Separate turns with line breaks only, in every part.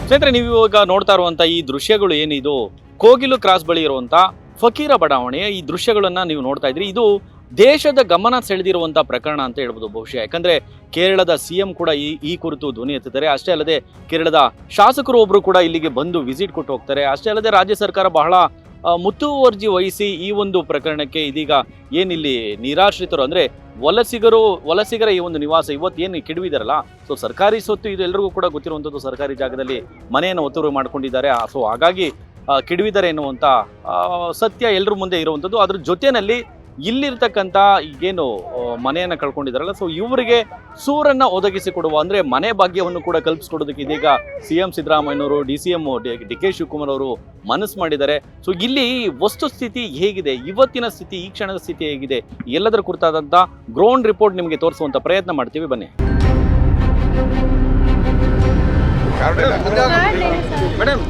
ಸ್ನೇಹಿತರೆ, ನೀವು ಇವಾಗ ನೋಡ್ತಾ ಇರುವಂತ ಈ ದೃಶ್ಯಗಳು ಏನಿದು ಕೋಗಿಲು ಕ್ರಾಸ್ ಬಳಿ ಇರುವಂತ ಫಕೀರ ಬಡಾವಣೆಯ ಈ ದೃಶ್ಯಗಳನ್ನ ನೀವು ನೋಡ್ತಾ ಇದ್ರಿ. ಇದು ದೇಶದ ಗಮನ ಸೆಳೆದಿರುವಂತಹ ಪ್ರಕರಣ ಅಂತ ಹೇಳ್ಬೋದು ಬಹುಶಃ. ಯಾಕಂದ್ರೆ ಕೇರಳದ ಸಿಎಂ ಕೂಡ ಈ ಕುರಿತು ಧ್ವನಿ ಎತ್ತಿದ್ದಾರೆ. ಅಷ್ಟೇ ಅಲ್ಲದೆ ಕೇರಳದ ಶಾಸಕರು ಒಬ್ರು ಕೂಡ ಇಲ್ಲಿಗೆ ಬಂದು ವಿಸಿಟ್ ಕೊಟ್ಟು ಹೋಗ್ತಾರೆ. ಅಷ್ಟೇ ಅಲ್ಲದೆ ರಾಜ್ಯ ಸರ್ಕಾರ ಬಹಳ ಮುತುವರ್ಜಿ ವಹಿಸಿ ಈ ಒಂದು ಪ್ರಕರಣಕ್ಕೆ ಇದೀಗ ಏನಿಲ್ಲಿ ನಿರಾಶ್ರಿತರು ಅಂದ್ರೆ ವಲಸಿಗರ ಈ ಒಂದು ನಿವಾಸ ಇವತ್ತು ಏನು ಕಿಡುವಿದಾರಲ್ಲ, ಸೊ ಸರ್ಕಾರಿ ಸೊತ್ತು ಇದು ಎಲ್ರಿಗೂ ಕೂಡ ಗೊತ್ತಿರುವಂಥದ್ದು. ಸರ್ಕಾರಿ ಜಾಗದಲ್ಲಿ ಮನೆಯನ್ನು ಒತ್ತುವರಿ ಮಾಡ್ಕೊಂಡಿದ್ದಾರೆ. ಸೊ ಹಾಗಾಗಿ ಕಿಡುವಿದ್ದಾರೆ ಎನ್ನುವಂಥ ಸತ್ಯ ಎಲ್ಲರ ಮುಂದೆ ಇರುವಂಥದ್ದು. ಅದ್ರ ಜೊತೆಯಲ್ಲಿ ಇಲ್ಲಿರ್ತಕ್ಕಂಥ ಈಗೇನು ಮನೆಯನ್ನು ಕಳ್ಕೊಂಡಿದ್ದಾರಲ್ಲ, ಸೊ ಇವರಿಗೆ ಸೂರನ್ನ ಒದಗಿಸಿಕೊಡುವ ಅಂದ್ರೆ ಮನೆ ಭಾಗ್ಯವನ್ನು ಕೂಡ ಕಲ್ಪಿಸ್ಕೊಡೋದಕ್ಕೆ ಇದೀಗ ಸಿಎಂ ಸಿದ್ದರಾಮಯ್ಯನವರು, DCM DK ಶಿವಕುಮಾರ್ ಅವರು ಮನಸ್ಸು ಮಾಡಿದ್ದಾರೆ. ಸೊ ಇಲ್ಲಿ ವಸ್ತುಸ್ಥಿತಿ ಹೇಗಿದೆ, ಇವತ್ತಿನ ಸ್ಥಿತಿ, ಈ ಕ್ಷಣದ ಸ್ಥಿತಿ ಹೇಗಿದೆ, ಎಲ್ಲದರ ಕುರಿತಾದಂಥ ಗ್ರೌಂಡ್ ರಿಪೋರ್ಟ್ ನಿಮಗೆ ತೋರಿಸುವಂಥ ಪ್ರಯತ್ನ ಮಾಡ್ತೀವಿ, ಬನ್ನಿ. ಮೇಡಮ್,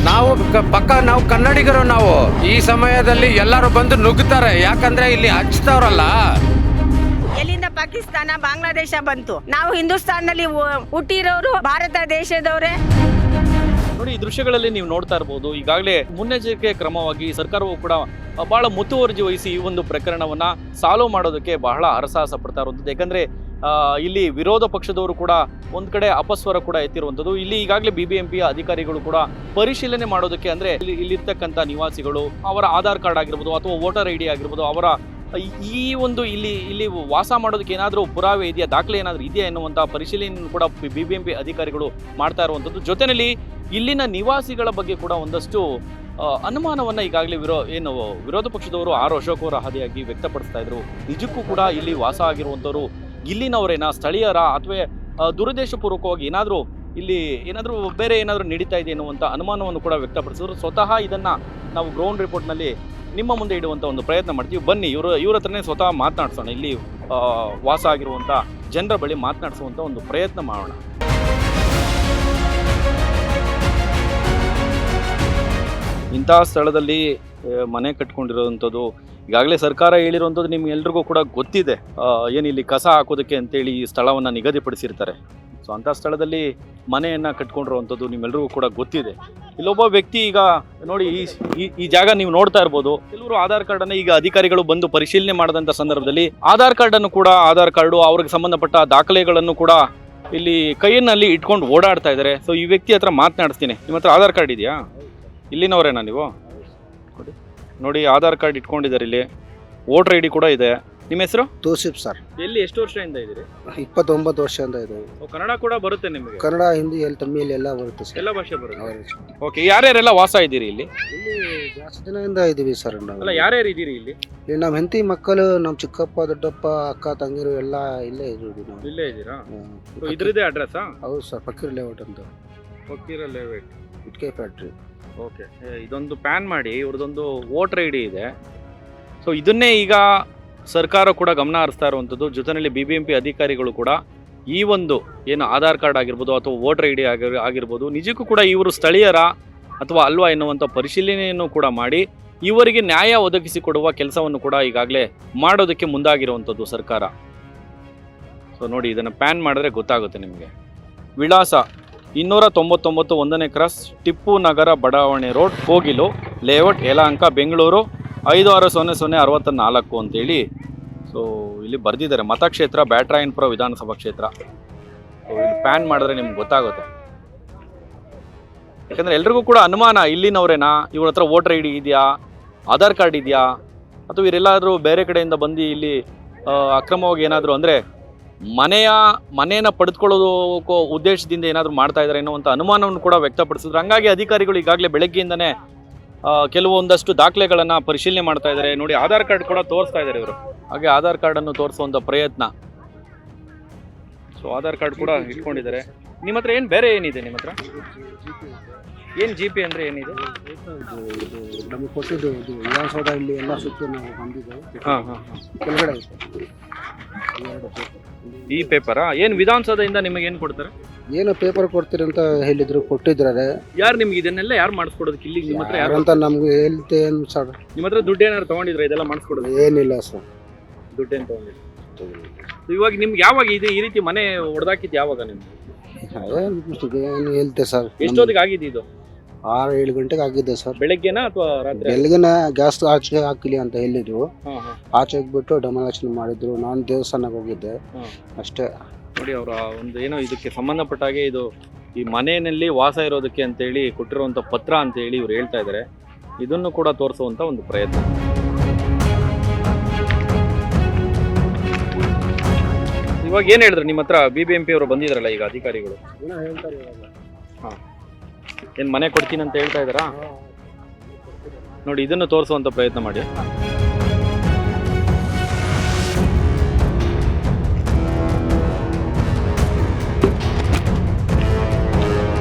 ನಾವು ಕನ್ನಡಿಗರು. ನಾವು ಈ ಸಮಯದಲ್ಲಿ ಎಲ್ಲರೂ ಬಂದು ನುಗ್ಗುತ್ತಾರೆ. ಯಾಕಂದ್ರೆ ಇಲ್ಲಿ ಹಚ್ತವ್ರಲ್ಲ.
ಎಲ್ಲಿಂದ ಪಾಕಿಸ್ತಾನ, ಬಾಂಗ್ಲಾದೇಶ ಬಂತು. ನಾವು ಹಿಂದೂಸ್ತಾನಲ್ಲಿ ಹುಟ್ಟಿರೋರು, ಭಾರತ ದೇಶದವರೇ.
ನೋಡಿ, ಈ ದೃಶ್ಯಗಳಲ್ಲಿ ನೀವು ನೋಡ್ತಾ ಇರಬಹುದು. ಈಗಾಗಲೇ ಮುನ್ನೆಚ್ಚರಿಕೆ ಕ್ರಮವಾಗಿ ಸರ್ಕಾರವು ಕೂಡ ಬಹಳ ಮುತುವರ್ಜಿ ವಹಿಸಿ ಈ ಒಂದು ಪ್ರಕರಣವನ್ನ ಸಾಲ್ವ್ ಮಾಡೋದಕ್ಕೆ ಬಹಳ ಹರಸಾಹಸ ಪಡ್ತಾ ಇರುವಂಥದ್ದು. ಯಾಕಂದ್ರೆ ಇಲ್ಲಿ ವಿರೋಧ ಪಕ್ಷದವರು ಕೂಡ ಒಂದ್ ಕಡೆ ಅಪಸ್ವರ ಕೂಡ ಎತ್ತಿರುವಂಥದ್ದು. ಇಲ್ಲಿ ಈಗಾಗಲೇ BBMP ಅಧಿಕಾರಿಗಳು ಕೂಡ ಪರಿಶೀಲನೆ ಮಾಡೋದಕ್ಕೆ ಅಂದ್ರೆ ಇಲ್ಲಿರ್ತಕ್ಕಂಥ ನಿವಾಸಿಗಳು ಅವರ ಆಧಾರ್ ಕಾರ್ಡ್ ಆಗಿರ್ಬೋದು ಅಥವಾ ವೋಟರ್ ID ಆಗಿರ್ಬೋದು, ಅವರ ಈ ಒಂದು ಇಲ್ಲಿ ವಾಸ ಮಾಡೋದಕ್ಕೆ ಏನಾದರೂ ಪುರಾವೆ ಇದೆಯಾ, ದಾಖಲೆ ಏನಾದರೂ ಇದೆಯಾ ಎನ್ನುವಂಥ ಪರಿಶೀಲನೆಯನ್ನು ಕೂಡ BBMP ಅಧಿಕಾರಿಗಳು ಮಾಡ್ತಾ ಇರುವಂಥದ್ದು. ಜೊತೆಯಲ್ಲಿ ಇಲ್ಲಿನ ನಿವಾಸಿಗಳ ಬಗ್ಗೆ ಕೂಡ ಒಂದಷ್ಟು ಅನುಮಾನವನ್ನ ಈಗಾಗಲೇ ವಿರೋಧ ಪಕ್ಷದವರು ಅಶೋಕ್ ಅವರ ಹಾದಿಯಾಗಿ ವ್ಯಕ್ತಪಡಿಸ್ತಾ ಇದ್ರು. ನಿಜಕ್ಕೂ ಕೂಡ ಇಲ್ಲಿ ವಾಸ ಆಗಿರುವಂಥವ್ರು ಇಲ್ಲಿನವರೇನಾ, ಸ್ಥಳೀಯರ, ಅಥವಾ ದುರುದ್ದೇಶಪೂರ್ವಕವಾಗಿ ಏನಾದರೂ ಬೇರೆ ಏನಾದರೂ ನಡೀತಾ ಇದೆ ಎನ್ನುವಂಥ ಅನುಮಾನವನ್ನು ಕೂಡ ವ್ಯಕ್ತಪಡಿಸಿದ್ರು. ಸ್ವತಃ ಇದನ್ನ ನಾವು ಗ್ರೌಂಡ್ ರಿಪೋರ್ಟ್ನಲ್ಲಿ ನಿಮ್ಮ ಮುಂದೆ ಇಡುವಂಥ ಒಂದು ಪ್ರಯತ್ನ ಮಾಡ್ತೀವಿ. ಬನ್ನಿ, ಇವ್ರ ಹತ್ರನೇ ಸ್ವತಃ ಮಾತನಾಡ್ಸೋಣ. ಇಲ್ಲಿ ವಾಸ ಆಗಿರುವಂಥ ಜನರ ಬಳಿ ಮಾತನಾಡಿಸುವಂಥ ಒಂದು ಪ್ರಯತ್ನ ಮಾಡೋಣ. ಇಂತಹ ಸ್ಥಳದಲ್ಲಿ ಮನೆ ಕಟ್ಕೊಂಡಿರುವಂಥದ್ದು ಈಗಾಗಲೇ ಸರ್ಕಾರ ಹೇಳಿರುವಂಥದ್ದು ನಿಮ್ಗೆಲ್ರಿಗೂ ಕೂಡ ಗೊತ್ತಿದೆ. ಏನಿಲ್ಲಿ ಕಸ ಹಾಕೋದಕ್ಕೆ ಅಂತೇಳಿ ಈ ಸ್ಥಳವನ್ನು ನಿಗದಿಪಡಿಸಿರ್ತಾರೆ. ಸೊ ಅಂಥ ಸ್ಥಳದಲ್ಲಿ ಮನೆಯನ್ನು ಕಟ್ಕೊಂಡಿರುವಂಥದ್ದು ನಿಮ್ಮೆಲ್ರಿಗೂ ಕೂಡ ಗೊತ್ತಿದೆ. ಇಲ್ಲೊಬ್ಬ ವ್ಯಕ್ತಿ ಈಗ ನೋಡಿ, ಈ ಜಾಗ ನೀವು ನೋಡ್ತಾ ಇರ್ಬೋದು. ಕೆಲವರು ಆಧಾರ್ ಕಾರ್ಡನ್ನು ಈಗ ಅಧಿಕಾರಿಗಳು ಬಂದು ಪರಿಶೀಲನೆ ಮಾಡಿದಂಥ ಸಂದರ್ಭದಲ್ಲಿ ಆಧಾರ್ ಕಾರ್ಡು ಅವ್ರಿಗೆ ಸಂಬಂಧಪಟ್ಟ ದಾಖಲೆಗಳನ್ನು ಕೂಡ ಇಲ್ಲಿ ಕೈಯಲ್ಲಿ ಇಟ್ಕೊಂಡು ಓಡಾಡ್ತಾ ಇದ್ದಾರೆ. ಸೊ ಈ ವ್ಯಕ್ತಿ ಹತ್ರ ಮಾತನಾಡಿಸ್ತೀನಿ. ನಿಮ್ಮ ಹತ್ರ ಆಧಾರ್ ಕಾರ್ಡ್ ಇದೆಯಾ? ಇಲ್ಲಿನವರೇನಾ ನೀವು? ನೋಡಿ, ಆಧಾರ್ ಕಾರ್ಡ್ ಇಟ್ಕೊಂಡಿದ್ದಾರೆ. ಇಲ್ಲಿ ವೋಟರ್ ID ಕೂಡ ಇದೆ. ನಿಮ್ಮ ಹೆಸರು?
ತೋಸಿಫ್ ಸರ್.
ಎಲ್ಲಿ ಎಷ್ಟು ವರ್ಷದಿಂದ ಇದ್ದೀರಿ?
29 ವರ್ಷದಿಂದ ಇದ್ದೀವಿ.
ಕನ್ನಡ ಕೂಡ ಬರುತ್ತೆ ನಿಮಗೆ?
ಕನ್ನಡ, ಹಿಂದಿ, ತಮಿಳ್ ಎಲ್ಲ ಬರುತ್ತೆ ಸರ್.
ಎಲ್ಲ ಭಾಷೆ ಬರುತ್ತೆ. ಓಕೆ, ಯಾರ್ಯಾರೆಲ್ಲ ವಾಸ ಇದ್ದೀರಿ ಇಲ್ಲಿ?
ಇಲ್ಲಿ ಜಾಸ್ತಿ ದಿನದಿಂದ ಇದ್ದೀವಿ ಸರ್ ನಾವು.
ಅಲ್ಲ, ಯಾರ್ಯಾರು ಇದ್ದೀರಿ ಇಲ್ಲಿ?
ಇಲ್ಲಿ ನಮ್ಮ ಹೆಂಡತಿ ಮಕ್ಕಳು, ನಮ್ಮ ಚಿಕ್ಕಪ್ಪ, ದೊಡ್ಡಪ್ಪ, ಅಕ್ಕ, ತಂಗಿರು ಎಲ್ಲ ಇಲ್ಲೇ ಇದ್ದೀವಿ ನಾವು.
ಇಲ್ಲೇ ಇದ್ದೀರಾ? ಇದ್ರದ್ದೇ ಅಡ್ರೆಸ್ಸಾ?
ಹೌದು ಸರ್, ಫಕೀರ್ ಲೇಔಟ್ ಅಂತ.
ಫಕೀರ ಲೇಔಟ್,
ಇಟ್ಕೆ ಫ್ಯಾಕ್ಟ್ರಿ.
ಓಕೆ, ಇದೊಂದು ಪ್ಯಾನ್ ಮಾಡಿ ಇವ್ರದ್ದೊಂದು ವೋಟರ್ ID ಇದೆ. ಸೊ ಇದನ್ನೇ ಈಗ ಸರ್ಕಾರ ಕೂಡ ಗಮನ ಹರಿಸ್ತಾ ಇರುವಂಥದ್ದು. ಜೊತೆಯಲ್ಲಿ BBMP ಅಧಿಕಾರಿಗಳು ಕೂಡ ಈ ಒಂದು ಏನು ಆಧಾರ್ ಕಾರ್ಡ್ ಆಗಿರ್ಬೋದು ಅಥವಾ ವೋಟರ್ ID ಆಗಿರ್ಬೋದು, ನಿಜಕ್ಕೂ ಕೂಡ ಇವರು ಸ್ಥಳೀಯರ ಅಥವಾ ಅಲ್ವಾ ಎನ್ನುವಂಥ ಪರಿಶೀಲನೆಯನ್ನು ಕೂಡ ಮಾಡಿ ಇವರಿಗೆ ನ್ಯಾಯ ಒದಗಿಸಿಕೊಡುವ ಕೆಲಸವನ್ನು ಕೂಡ ಈಗಾಗಲೇ ಮಾಡೋದಕ್ಕೆ ಮುಂದಾಗಿರುವಂಥದ್ದು ಸರ್ಕಾರ. ಸೊ ನೋಡಿ, ಇದನ್ನು ಪ್ಯಾನ್ ಮಾಡಿದ್ರೆ ಗೊತ್ತಾಗುತ್ತೆ ನಿಮಗೆ. ವಿಳಾಸ 299 1ನೇ ಕ್ರಾಸ್, ಟಿಪ್ಪು ನಗರ ಬಡಾವಣೆ ರೋಡ್, ಕೋಗಿಲು ಲೇಔಟ್, ಯಲಹಂಕ, ಬೆಂಗಳೂರು 560064 ಅಂತೇಳಿ. ಸೊ ಇಲ್ಲಿ ಬರೆದಿದ್ದಾರೆ. ಮತಕ್ಷೇತ್ರ ಬ್ಯಾಟರಾಯನಪುರ ವಿಧಾನಸಭಾ ಕ್ಷೇತ್ರ. ಸೊ ಇಲ್ಲಿ ಪ್ಯಾನ್ ಮಾಡಿದ್ರೆ ನಿಮ್ಗೆ ಗೊತ್ತಾಗುತ್ತೆ. ಯಾಕಂದರೆ ಎಲ್ರಿಗೂ ಕೂಡ ಅನುಮಾನ, ಇಲ್ಲಿನವರೇನಾ, ಇವ್ರ ಹತ್ರ ವೋಟರ್ ID ಇದೆಯಾ, ಆಧಾರ್ ಕಾರ್ಡ್ ಇದೆಯಾ, ಅಥವಾ ಇವರೆಲ್ಲಾದರೂ ಬೇರೆ ಕಡೆಯಿಂದ ಬಂದು ಇಲ್ಲಿ ಅಕ್ರಮವಾಗಿ ಏನಾದರೂ ಅಂದರೆ ಮನೆಯನ್ನು ಪಡೆದುಕೊಳ್ಳೋದಕ್ಕೋ ಉದ್ದೇಶದಿಂದ ಏನಾದರೂ ಮಾಡ್ತಾ ಇದ್ದಾರೆ ಅನ್ನುವಂಥ ಅನುಮಾನವನ್ನು ಕೂಡ ವ್ಯಕ್ತಪಡಿಸಿದ್ರು. ಹಂಗಾಗಿ ಅಧಿಕಾರಿಗಳು ಈಗಾಗಲೇ ಬೆಳಗ್ಗೆಯಿಂದನೇ ಕೆಲವೊಂದಷ್ಟು ದಾಖಲೆಗಳನ್ನು ಪರಿಶೀಲನೆ ಮಾಡ್ತಾ ಇದ್ದಾರೆ. ನೋಡಿ, ಆಧಾರ್ ಕಾರ್ಡ್ ಕೂಡ ತೋರಿಸ್ತಾ ಇದ್ದಾರೆ ಇವರು. ಹಾಗೆ ಆಧಾರ್ ಕಾರ್ಡನ್ನು ತೋರಿಸುವಂಥ ಪ್ರಯತ್ನ. ಸೊ ಆಧಾರ್ ಕಾರ್ಡ್ ಕೂಡ ಇಟ್ಕೊಂಡಿದ್ದಾರೆ. ನಿಮ್ಮ ಹತ್ರ ಏನು ಬೇರೆ ಏನಿದೆ? ನಿಮ್ಮ ಹತ್ರ ಏನು GP ಅಂದರೆ ಏನಿದೆ?
ನಮಗೆ ಕೊಟ್ಟಿದ್ದು ವಿಧಾನಸೌಧ ಇಲ್ಲಿ ಎಲ್ಲ ಸುತ್ತು ನಾವು ಬಂದಿದ್ದೇವೆ. ಕೆಳಗಡೆ
ಈ ಪೇಪರಾ? ಏನು ವಿಧಾನಸೌಧದಿಂದ ನಿಮಗೆ ಏನು ಕೊಡ್ತಾರೆ?
ಏನು ಪೇಪರ್ ಕೊಡ್ತೀರಿ ಅಂತ ಹೇಳಿದ್ರು, ಕೊಟ್ಟಿದ್ದಾರೆ.
ಯಾರು ನಿಮ್ಗೆ ಇದನ್ನೆಲ್ಲ ಯಾರು ಮಾಡಿಸ್ಕೊಡೋದಕ್ಕೆ ಇಲ್ಲಿ ನಿಮ್ಮ ಹತ್ರ ಯಾರು
ಅಂತ ನಮ್ಗೆ ಹೇಳ್ತೇನು ಸರ್?
ನಿಮ್ಮ ಹತ್ರ ದುಡ್ಡು ಏನಾದ್ರು ತಗೊಂಡಿದ್ರೆ ಇದೆಲ್ಲ ಮಾಡಿಸ್ಕೊಡೋದು?
ಏನಿಲ್ಲ ಸರ್,
ದುಡ್ಡೇನು ತಗೊಂಡಿಲ್ಲ. ಇವಾಗ ನಿಮ್ಗೆ ಯಾವಾಗ ಈ ರೀತಿ ಮನೆ ಹೊಡೆದಾಕಿದ್ದು ಯಾವಾಗ? ನಿಮ್ಗೆ
ಏನು ಹೇಳ್ತೆ ಸರ್,
ಎಷ್ಟೊತ್ತಿಗೆ ಆಗಿದೆ ಇದು?
6-7 ಗಂಟೆಗೆ ಆಗಿದ್ದೆ ಸರ್.
ಬೆಳಗ್ಗೆನಾ ಅಥವಾ ರಾತ್ರಿ?
ಬೆಳಗ್ಗೆನ ಗ್ಯಾಸ್ ಆಚೆ ಹಾಕಿಲಿ ಅಂತ ಹೇಳಿದ್ರು. ಆಚೆ ಹೋಗ್ಬಿಟ್ಟು ಡೆಮಾಲೇಷನ್ ಮಾಡಿದ್ರು. ನಾನು ದೇವಸ್ಥಾನಕ್ಕೆ ಹೋಗಿದ್ದೆ ಅಷ್ಟೇ.
ನೋಡಿ, ಅವರ ಒಂದು ಏನೋ ಇದಕ್ಕೆ ಸಂಬಂಧಪಟ್ಟ ಹಾಗೆ ಇದು ಈ ಮನೆಯಲ್ಲಿ ವಾಸ ಇರೋದಕ್ಕೆ ಅಂತೇಳಿ ಕೊಟ್ಟಿರುವಂಥ ಪತ್ರ ಅಂತೇಳಿ ಇವ್ರು ಹೇಳ್ತಾ ಇದ್ದಾರೆ. ಇದನ್ನು ಕೂಡ ತೋರಿಸುವಂಥ ಒಂದು ಪ್ರಯತ್ನ. ಇವಾಗ ಏನು ಹೇಳಿದ್ರು ನಿಮ್ಮ ಹತ್ರ? BBMP ಅವರು ಬಂದಿದ್ರಲ್ಲ ಈಗ ಅಧಿಕಾರಿಗಳು, ಹಾಂ, ಏನು ಮನೆ ಕೊಡ್ತೀನಿ ಅಂತ ಹೇಳ್ತಾ ಇದ್ದಾರಾ? ನೋಡಿ, ಇದನ್ನು ತೋರಿಸುವಂಥ ಪ್ರಯತ್ನ ಮಾಡಿ.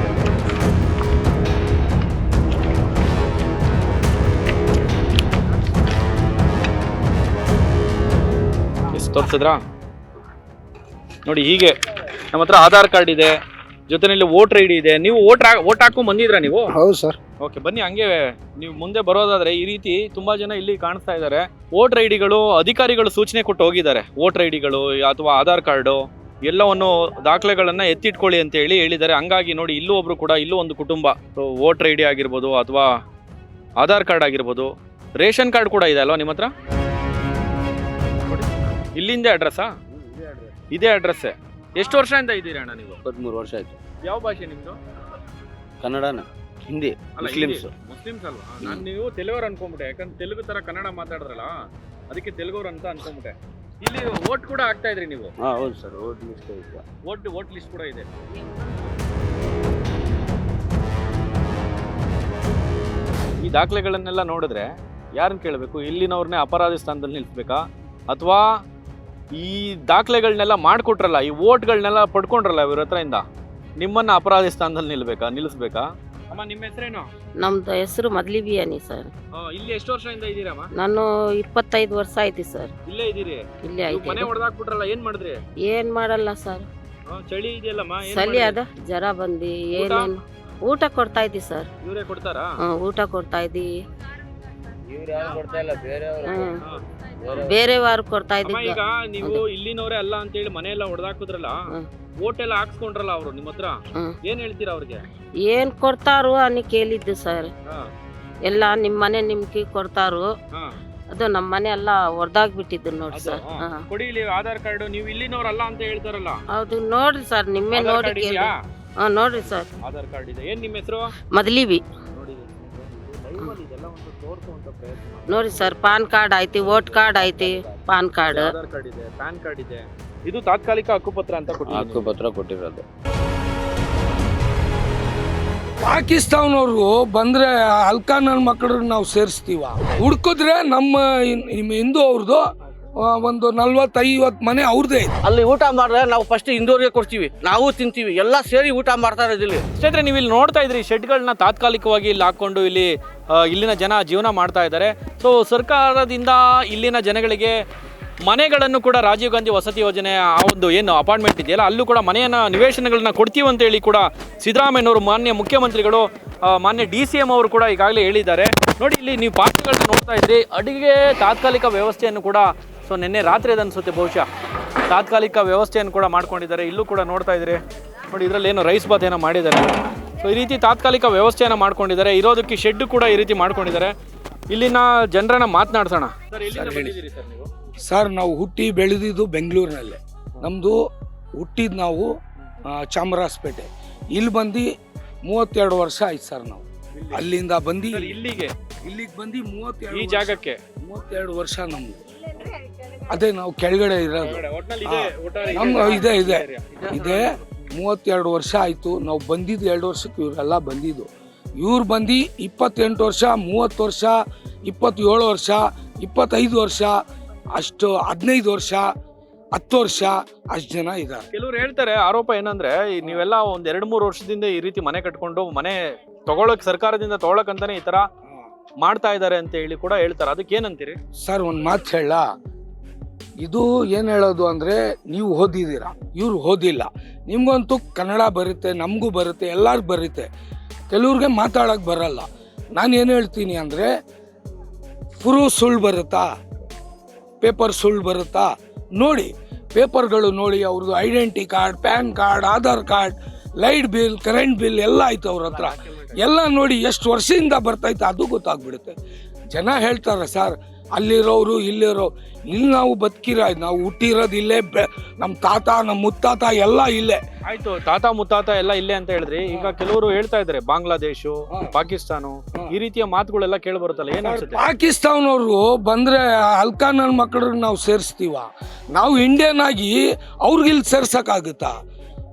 ತೋರಿಸಿದ್ರಾ? ನೋಡಿ, ಹೀಗೆ ನಮ್ಮ ಹತ್ರ ಆಧಾರ್ ಕಾರ್ಡ್ ಇದೆ, ಜೊತೆಯಲ್ಲಿ ವೋಟರ್ ID ಇದೆ. ನೀವು ವೋಟ್ ಹಾಕೊಂಡ್ ಬಂದಿದ್ರಾ ನೀವು?
ಹೌದು ಸರ್.
ಓಕೆ, ಬನ್ನಿ. ಹಂಗೆ ನೀವು ಮುಂದೆ ಬರೋದಾದ್ರೆ ಈ ರೀತಿ ತುಂಬಾ ಜನ ಇಲ್ಲಿ ಕಾಣಿಸ್ತಾ ಇದ್ದಾರೆ. ವೋಟರ್ ಐಡಿಗಳು ಅಧಿಕಾರಿಗಳು ಸೂಚನೆ ಕೊಟ್ಟು ಹೋಗಿದ್ದಾರೆ. ವೋಟರ್ ಐಡಿಗಳು ಅಥವಾ ಆಧಾರ್ ಕಾರ್ಡು ಎಲ್ಲವನ್ನು ದಾಖಲೆಗಳನ್ನ ಎತ್ತಿಟ್ಕೊಳ್ಳಿ ಅಂತ ಹೇಳಿದ್ದಾರೆ. ಹಂಗಾಗಿ ನೋಡಿ, ಇಲ್ಲೂ ಒಬ್ರು ಕೂಡ, ಇಲ್ಲೂ ಒಂದು ಕುಟುಂಬ ವೋಟರ್ ID ಆಗಿರ್ಬೋದು ಅಥವಾ ಆಧಾರ್ ಕಾರ್ಡ್ ಆಗಿರ್ಬೋದು, ರೇಷನ್ ಕಾರ್ಡ್ ಕೂಡ ಇದೆ ಅಲ್ವಾ ನಿಮ್ಮ ಹತ್ರ? ಇಲ್ಲಿಂದ ಅಡ್ರೆಸ್ಸಾ? ಇದೇ ಅಡ್ರೆಸ್ಸೇ. ಎಷ್ಟು ವರ್ಷದಿಂದ ಇದ್ದೀರಿ ಅಣ್ಣ ನೀವು?
23 ವರ್ಷ ಆಯ್ತು.
ಯಾವ ಭಾಷೆ ನಿಮ್ದು?
ಕನ್ನಡನ, ಹಿಂದಿ, ಮುಸ್ಲಿಮ್ಸ್.
ಮುಸ್ಲಿಮ್ಸ್ ಅಲ್ವಾ? ನಾನು ನೀವು ತೆಲುಗರು ಅನ್ಕೊಂಬಿಟ್ಟೆ, ಯಾಕಂದ್ರೆ ತೆಲುಗು ತರ ಕನ್ನಡ ಮಾತಾಡಿದ್ರಲ್ಲ, ಅದಕ್ಕೆ ತೆಲುಗರು ಅಂತ ಅನ್ಕೊಂಬಿಟ್ಟೆ. ಇಲ್ಲಿ ವೋಟ್ ಕೂಡ ಹಾಕ್ತಾ ಇದ್ರಿ ನೀವು?
ಹೌದು ಸರ್, ವೋಟ್ ಲಿಸ್ಟ್ ಇದೆ.
ವೋಟ್ ಲಿಸ್ಟ್ ಕೂಡ ಇದೆ. ಈ ದಾಖಲೆಗಳನ್ನೆಲ್ಲ ನೋಡಿದ್ರೆ ಯಾರನ್ನ ಕೇಳಬೇಕು? ಇಲ್ಲಿನವ್ರನ್ನೇ ಅಪರಾಧಿ ಸ್ಥಾನದಲ್ಲಿ ನಿಲ್ಲಿಸ್ಬೇಕಾ, ಅಥವಾ ಈ ದಾಖಲೆಗಳನ್ನೆಲ್ಲ ಮಾಡಿಕೊಟ್ರಲ್ಲ, ಈ ವೋಟ್ಗಳನ್ನೆಲ್ಲ ಪಡ್ಕೊಂಡ್ರಲ್ಲ ಇವ್ರ ಹತ್ರದಿಂದ, ನಿಮ್ಮನ್ನ ಅಪರಾಧಿ ಸ್ಥಾನದಲ್ಲಿ ನಿಲ್ಲಿಸ್ಬೇಕಾ? ಅಮ್ಮ, ನಿಮ್ಮ ಹೆಸರೇನು?
ನಮ್ದು ಹೆಸರು ಮದ್ಲಿಬಿಯಾನಿ ಸರ್.
ಇಲ್ಲಿ ಎಷ್ಟು ವರ್ಷದಿಂದ ಇದ್ದೀರಮ್ಮ?
ನಾನು 25 ವರ್ಷ ಆಯ್ತು ಸರ್.
ಇಲ್ಲೇ ಇದ್ದೀರಿ?
ಇಲ್ಲೇ
ನೀವು ಮನೆ
ಆಯ್ತು.
ಹೊಡೆದಾಕ್ಬಿಟ್ರಲ್ಲ, ಏನ್ ಮಾಡಿದ್ರಿ?
ಏನ್ ಮಾಡಲ್ಲ ಸರ್,
ಚಳಿ ಇದೆಯಲ್ಲಮ್ಮ,
ಚಳಿ ಅದ, ಜ್ವರ ಬಂದಿ, ಏನೇನು ಊಟ ಕೊಡ್ತಾ ಇದ್ದಿ ಸರ್.
ಇವರೇ ಕೊಡ್ತಾರಾ?
ಊಟ ಕೊಡ್ತಾ ಇದ್ದಿ.
ಕೊಡ್ತಾ ಇಲ್ಲ,
ಬೇರೆಯವ್ರು ಕೊಡ್ತಾ
ಅಮ್ಮ,
ಇದ್ದಿ.
ಈಗ ನೀವು ಇಲ್ಲಿನವ್ರೆ ಅಲ್ಲ ಅಂತ ಹೇಳಿ ಮನೆ ಎಲ್ಲ ಹೊಡೆದಾಕಿದ್ರಲ್ಲ, ವೋಟ್ ಎಲ್ಲ ಹಾಕ್ಸ್ಕೊಂಡ್ರಲ್ಲ ಅವರು ನಿಮ್ಮ ಹತ್ರ, ಏನ್ ಹೇಳ್ತೀರಾ ಅವ್ರಿಗೆ?
ಏನ್ ಕೊಡ್ತಾರೋ ಅನ್ನಿ ಕೇಳಿದ್ದು ಸರ್. ಎಲ್ಲ ನಿಮ್ ಮನೆ ನಿಮ್ಗೆ ಕೊಡ್ತಾರು, ಅದು ನಮ್ಮ ಮನೆ ಎಲ್ಲ ಹೊಡೆದಾಗ್ಬಿಟ್ಟಿದ್ದು ನೋಡಿ ಸರ್.
ಕೊಡಿ ಇಲ್ಲಿ ಆಧಾರ್ ಕಾರ್ಡ್. ನೀವು ಇಲ್ಲಿನವ್ರ ಅಲ್ಲ ಅಂತ ಹೇಳ್ತಾರಲ್ಲ,
ಹೌದು ನೋಡ್ರಿ ಸರ್, ನಿಮ್ಮೆ ನೋಡಿ ಕೇಳಿ. ನೋಡ್ರಿ ಸರ್,
ಆಧಾರ್ ಕಾರ್ಡ್ ಇದೆ. ಏನ್ ನಿಮ್ಮ ಹೆಸರು?
ಮದ್ಲಿಬಿ. ನೋಡಿ ಸರ್, ಪಾನ್ ಕಾರ್ಡ್ ಐತಿ, ವೋಟ್ ಕಾರ್ಡ್ ಐತಿ, ಪಾನ್ ಕಾರ್ಡ್,
ಆಧಾರ್ ಕಾರ್ಡ್ ಇದೆ, ಪ್ಯಾನ್ ಕಾರ್ಡ್ ಇದೆ. ಇದು ತಾತ್ಕಾಲಿಕ ಹಕ್ಕುಪತ್ರ ಅಂತ
ಹಕ್ಕುಪತ್ರ ಕೊಟ್ಟಿರೋದು.
ಪಾಕಿಸ್ತಾನವ್ರು ಬಂದ್ರೆ ಅಲ್ಕಾ ನನ್ನ ಮಕ್ಕಳನ್ನ ನಾವು ಸೇರಿಸ್ತೀವ. ಹುಡ್ಕಿದ್ರೆ ನಮ್ಮ ಹಿಂದೂ ಅವ್ರದ್ದು ಒಂದು 40-50 ಮನೆ ಅವ್ರದೇ.
ಅಲ್ಲಿ ಊಟ ಮಾಡಿದ್ರೆ ನಾವು ಫಸ್ಟ್ ಹಿಂದೂರಿಗೆ ಕೊಡ್ತೀವಿ, ನಾವು ತಿಂತೀವಿ, ಎಲ್ಲ ಸೇರಿ ಊಟ ಮಾಡ್ತಾ ಇರೋದಿಲ್ಲ.
ಸ್ನೇಹಿತರೆ, ನೀವು ಇಲ್ಲಿ ನೋಡ್ತಾ ಇದ್ರಿ ಶೆಡ್ಗಳನ್ನ ತಾತ್ಕಾಲಿಕವಾಗಿ ಇಲ್ಲಿ ಹಾಕೊಂಡು ಇಲ್ಲಿನ ಜನ ಜೀವನ ಮಾಡ್ತಾ ಇದ್ದಾರೆ. ಸೊ ಸರ್ಕಾರದಿಂದ ಇಲ್ಲಿನ ಜನಗಳಿಗೆ ಮನೆಗಳನ್ನು ಕೂಡ ರಾಜೀವ್ ಗಾಂಧಿ ವಸತಿ ಯೋಜನೆ ಆ ಒಂದು ಏನು ಅಪಾರ್ಟ್ಮೆಂಟ್ ಇದೆಯಲ್ಲ, ಅಲ್ಲೂ ಕೂಡ ಮನೆಯನ್ನು ನಿವೇಶನಗಳನ್ನ ಕೊಡ್ತೀವಿ ಅಂತೇಳಿ ಕೂಡ ಸಿದ್ದರಾಮಯ್ಯನವರು, ಮಾನ್ಯ ಮುಖ್ಯಮಂತ್ರಿಗಳು, ಮಾನ್ಯ DCM ಅವರು ಕೂಡ ಈಗಾಗಲೇ ಹೇಳಿದ್ದಾರೆ. ನೋಡಿ, ಇಲ್ಲಿ ನೀವು ಪಾತ್ರೆಗಳನ್ನ ನೋಡ್ತಾ ಇದ್ರಿ, ಅಡುಗೆ ತಾತ್ಕಾಲಿಕ ವ್ಯವಸ್ಥೆಯನ್ನು ಕೂಡ, ಸೊ ನಿನ್ನೆ ರಾತ್ರಿ ಅದನ್ನಿಸುತ್ತೆ ಬಹುಶಃ, ತಾತ್ಕಾಲಿಕ ವ್ಯವಸ್ಥೆಯನ್ನು ಕೂಡ ಮಾಡ್ಕೊಂಡಿದ್ದಾರೆ. ಇಲ್ಲೂ ಕೂಡ ನೋಡ್ತಾ ಇದ್ರಿ, ನೋಡಿ ಇದರಲ್ಲಿ ಏನೋ ರೈಸ್ ಬಾತ್ ಏನೋ ಮಾಡಿದ್ದಾರೆ. ಸೊ ಈ ರೀತಿ ತಾತ್ಕಾಲಿಕ ವ್ಯವಸ್ಥೆಯನ್ನು ಮಾಡ್ಕೊಂಡಿದ್ದಾರೆ. ಇರೋದಕ್ಕೆ ಶೆಡ್ ಕೂಡ ಈ ರೀತಿ ಮಾಡ್ಕೊಂಡಿದ್ದಾರೆ. ಇಲ್ಲಿನ ಜನರನ್ನ ಮಾತನಾಡ್ಸೋಣ. ಸರ್, ಎಲ್ಲಿಂದ ಬಂದಿದ್ದೀರಿ ಸರ್ ನೀವು?
ಸರ್, ನಾವು ಹುಟ್ಟಿ ಬೆಳೆದಿದ್ದು ಬೆಂಗಳೂರಿನಲ್ಲೇ. ನಮ್ಮದು ಹುಟ್ಟಿದ್ದು ನಾವು ಚಾಮರಾಜಪೇಟೆ. ಇಲ್ಲಿ ಬಂದು 32 ವರ್ಷ ಆಯ್ತು ಸರ್. ನಾವು ಅಲ್ಲಿಂದ ಬಂದು ಇಲ್ಲಿಗೆ ಬಂದು 32
ಈ ಜಾಗಕ್ಕೆ
32 ವರ್ಷ ನಮ್ದು. ಅದೇ ನಾವು ಕೆಳಗಡೆ ಇರೋದು. ನಮ್ಗೆ ಇದೆ 32 ವರ್ಷ ಆಯಿತು. ನಾವು ಬಂದಿದ್ದು 2 ವರ್ಷಕ್ಕೆ, ಇವರೆಲ್ಲ ಬಂದಿದ್ದು. ಇವ್ರು ಬಂದು 28 ವರ್ಷ, 30 ವರ್ಷ, 27 ವರ್ಷ, 25 ವರ್ಷ, ಅಷ್ಟು 15 ವರ್ಷ, 10 ವರ್ಷ, ಅಷ್ಟು ಜನ ಇದ್ದಾರೆ.
ಕೆಲವ್ರು ಹೇಳ್ತಾರೆ, ಆರೋಪ ಏನಂದ್ರೆ ನೀವೆಲ್ಲ ಒಂದ್ 2-3 ವರ್ಷದಿಂದ ಈ ರೀತಿ ಮನೆ ಕಟ್ಕೊಂಡು ಮನೆ ತಗೊಳಕ್, ಸರ್ಕಾರದಿಂದ ತಗೊಳಕಂತಾನೆ ಈ ತರ ಮಾಡ್ತಾ ಇದ್ದಾರೆ ಅಂತ ಹೇಳಿ ಕೂಡ ಹೇಳ್ತಾರೆ. ಅದಕ್ಕೆ ಏನಂತೀರಿ
ಸರ್? ಒಂದು ಮಾತು ಹೇಳ, ಇದು ಏನು ಹೇಳೋದು ಅಂದರೆ, ನೀವು ಓದಿದ್ದೀರಾ, ಇವ್ರು ಓದಿಲ್ಲ. ನಿಮ್ಗಂತೂ ಕನ್ನಡ ಬರುತ್ತೆ, ನಮಗೂ ಬರುತ್ತೆ, ಎಲ್ಲರಿಗೂ ಬರುತ್ತೆ. ಕೆಲವ್ರಿಗೆ ಮಾತಾಡೋಕ್ಕೆ ಬರಲ್ಲ. ನಾನು ಏನು ಹೇಳ್ತೀನಿ ಅಂದರೆ, ಪ್ರೂಫ್ ಸುಳ್ಳು ಬರುತ್ತಾ, ಪೇಪರ್ ಸುಳ್ಳು ಬರುತ್ತಾ ನೋಡಿ, ಪೇಪರ್ಗಳು ನೋಡಿ, ಅವ್ರದ್ದು identity card, PAN card, Aadhaar card light bill, current bill ಎಲ್ಲ ಆಯ್ತು ಅವ್ರ ಹತ್ರ. ಎಲ್ಲ ನೋಡಿ ಎಷ್ಟು ವರ್ಷದಿಂದ ಬರ್ತಾಯ್ತು ಅದು ಗೊತ್ತಾಗ್ಬಿಡುತ್ತೆ. ಜನ ಹೇಳ್ತಾರೆ ಸರ್ ಅಲ್ಲಿರೋರು ಇಲ್ಲಿರೋ, ಇಲ್ಲಿ ನಾವು ನಾವು ಹುಟ್ಟಿರೋದು ಇಲ್ಲೇ, ನಮ್ಮ ತಾತ ನಮ್ಮ ಮುತ್ತಾತ ಎಲ್ಲ ಇಲ್ಲೇ.
ಆಯ್ತು, ತಾತ ಮುತ್ತಾತ ಎಲ್ಲ ಇಲ್ಲೇ ಅಂತ ಹೇಳಿದ್ರಿ. ಈಗ ಕೆಲವರು ಹೇಳ್ತಾ ಇದ್ದಾರೆ ಬಾಂಗ್ಲಾದೇಶ, ಪಾಕಿಸ್ತಾನ, ಈ ರೀತಿಯ ಮಾತುಗಳೆಲ್ಲ ಕೇಳಿ ಬರುತ್ತಲ್ಲ, ಏನ್ ಅನ್ಸುತ್ತೆ?
ಪಾಕಿಸ್ತಾನವ್ರು ಬಂದ್ರೆ ಅಲ್ಕಾ ನನ್ನ ಮಕ್ಕಳನ್ನ ನಾವು ಸೇರಿಸ್ತೀವ? ನಾವು ಇಂಡಿಯನ್ ಆಗಿ ಅವ್ರಿಗೆ ಇಲ್ಲಿ ಸೇರ್ಸಕ್ಕಾಗುತ್ತಾ?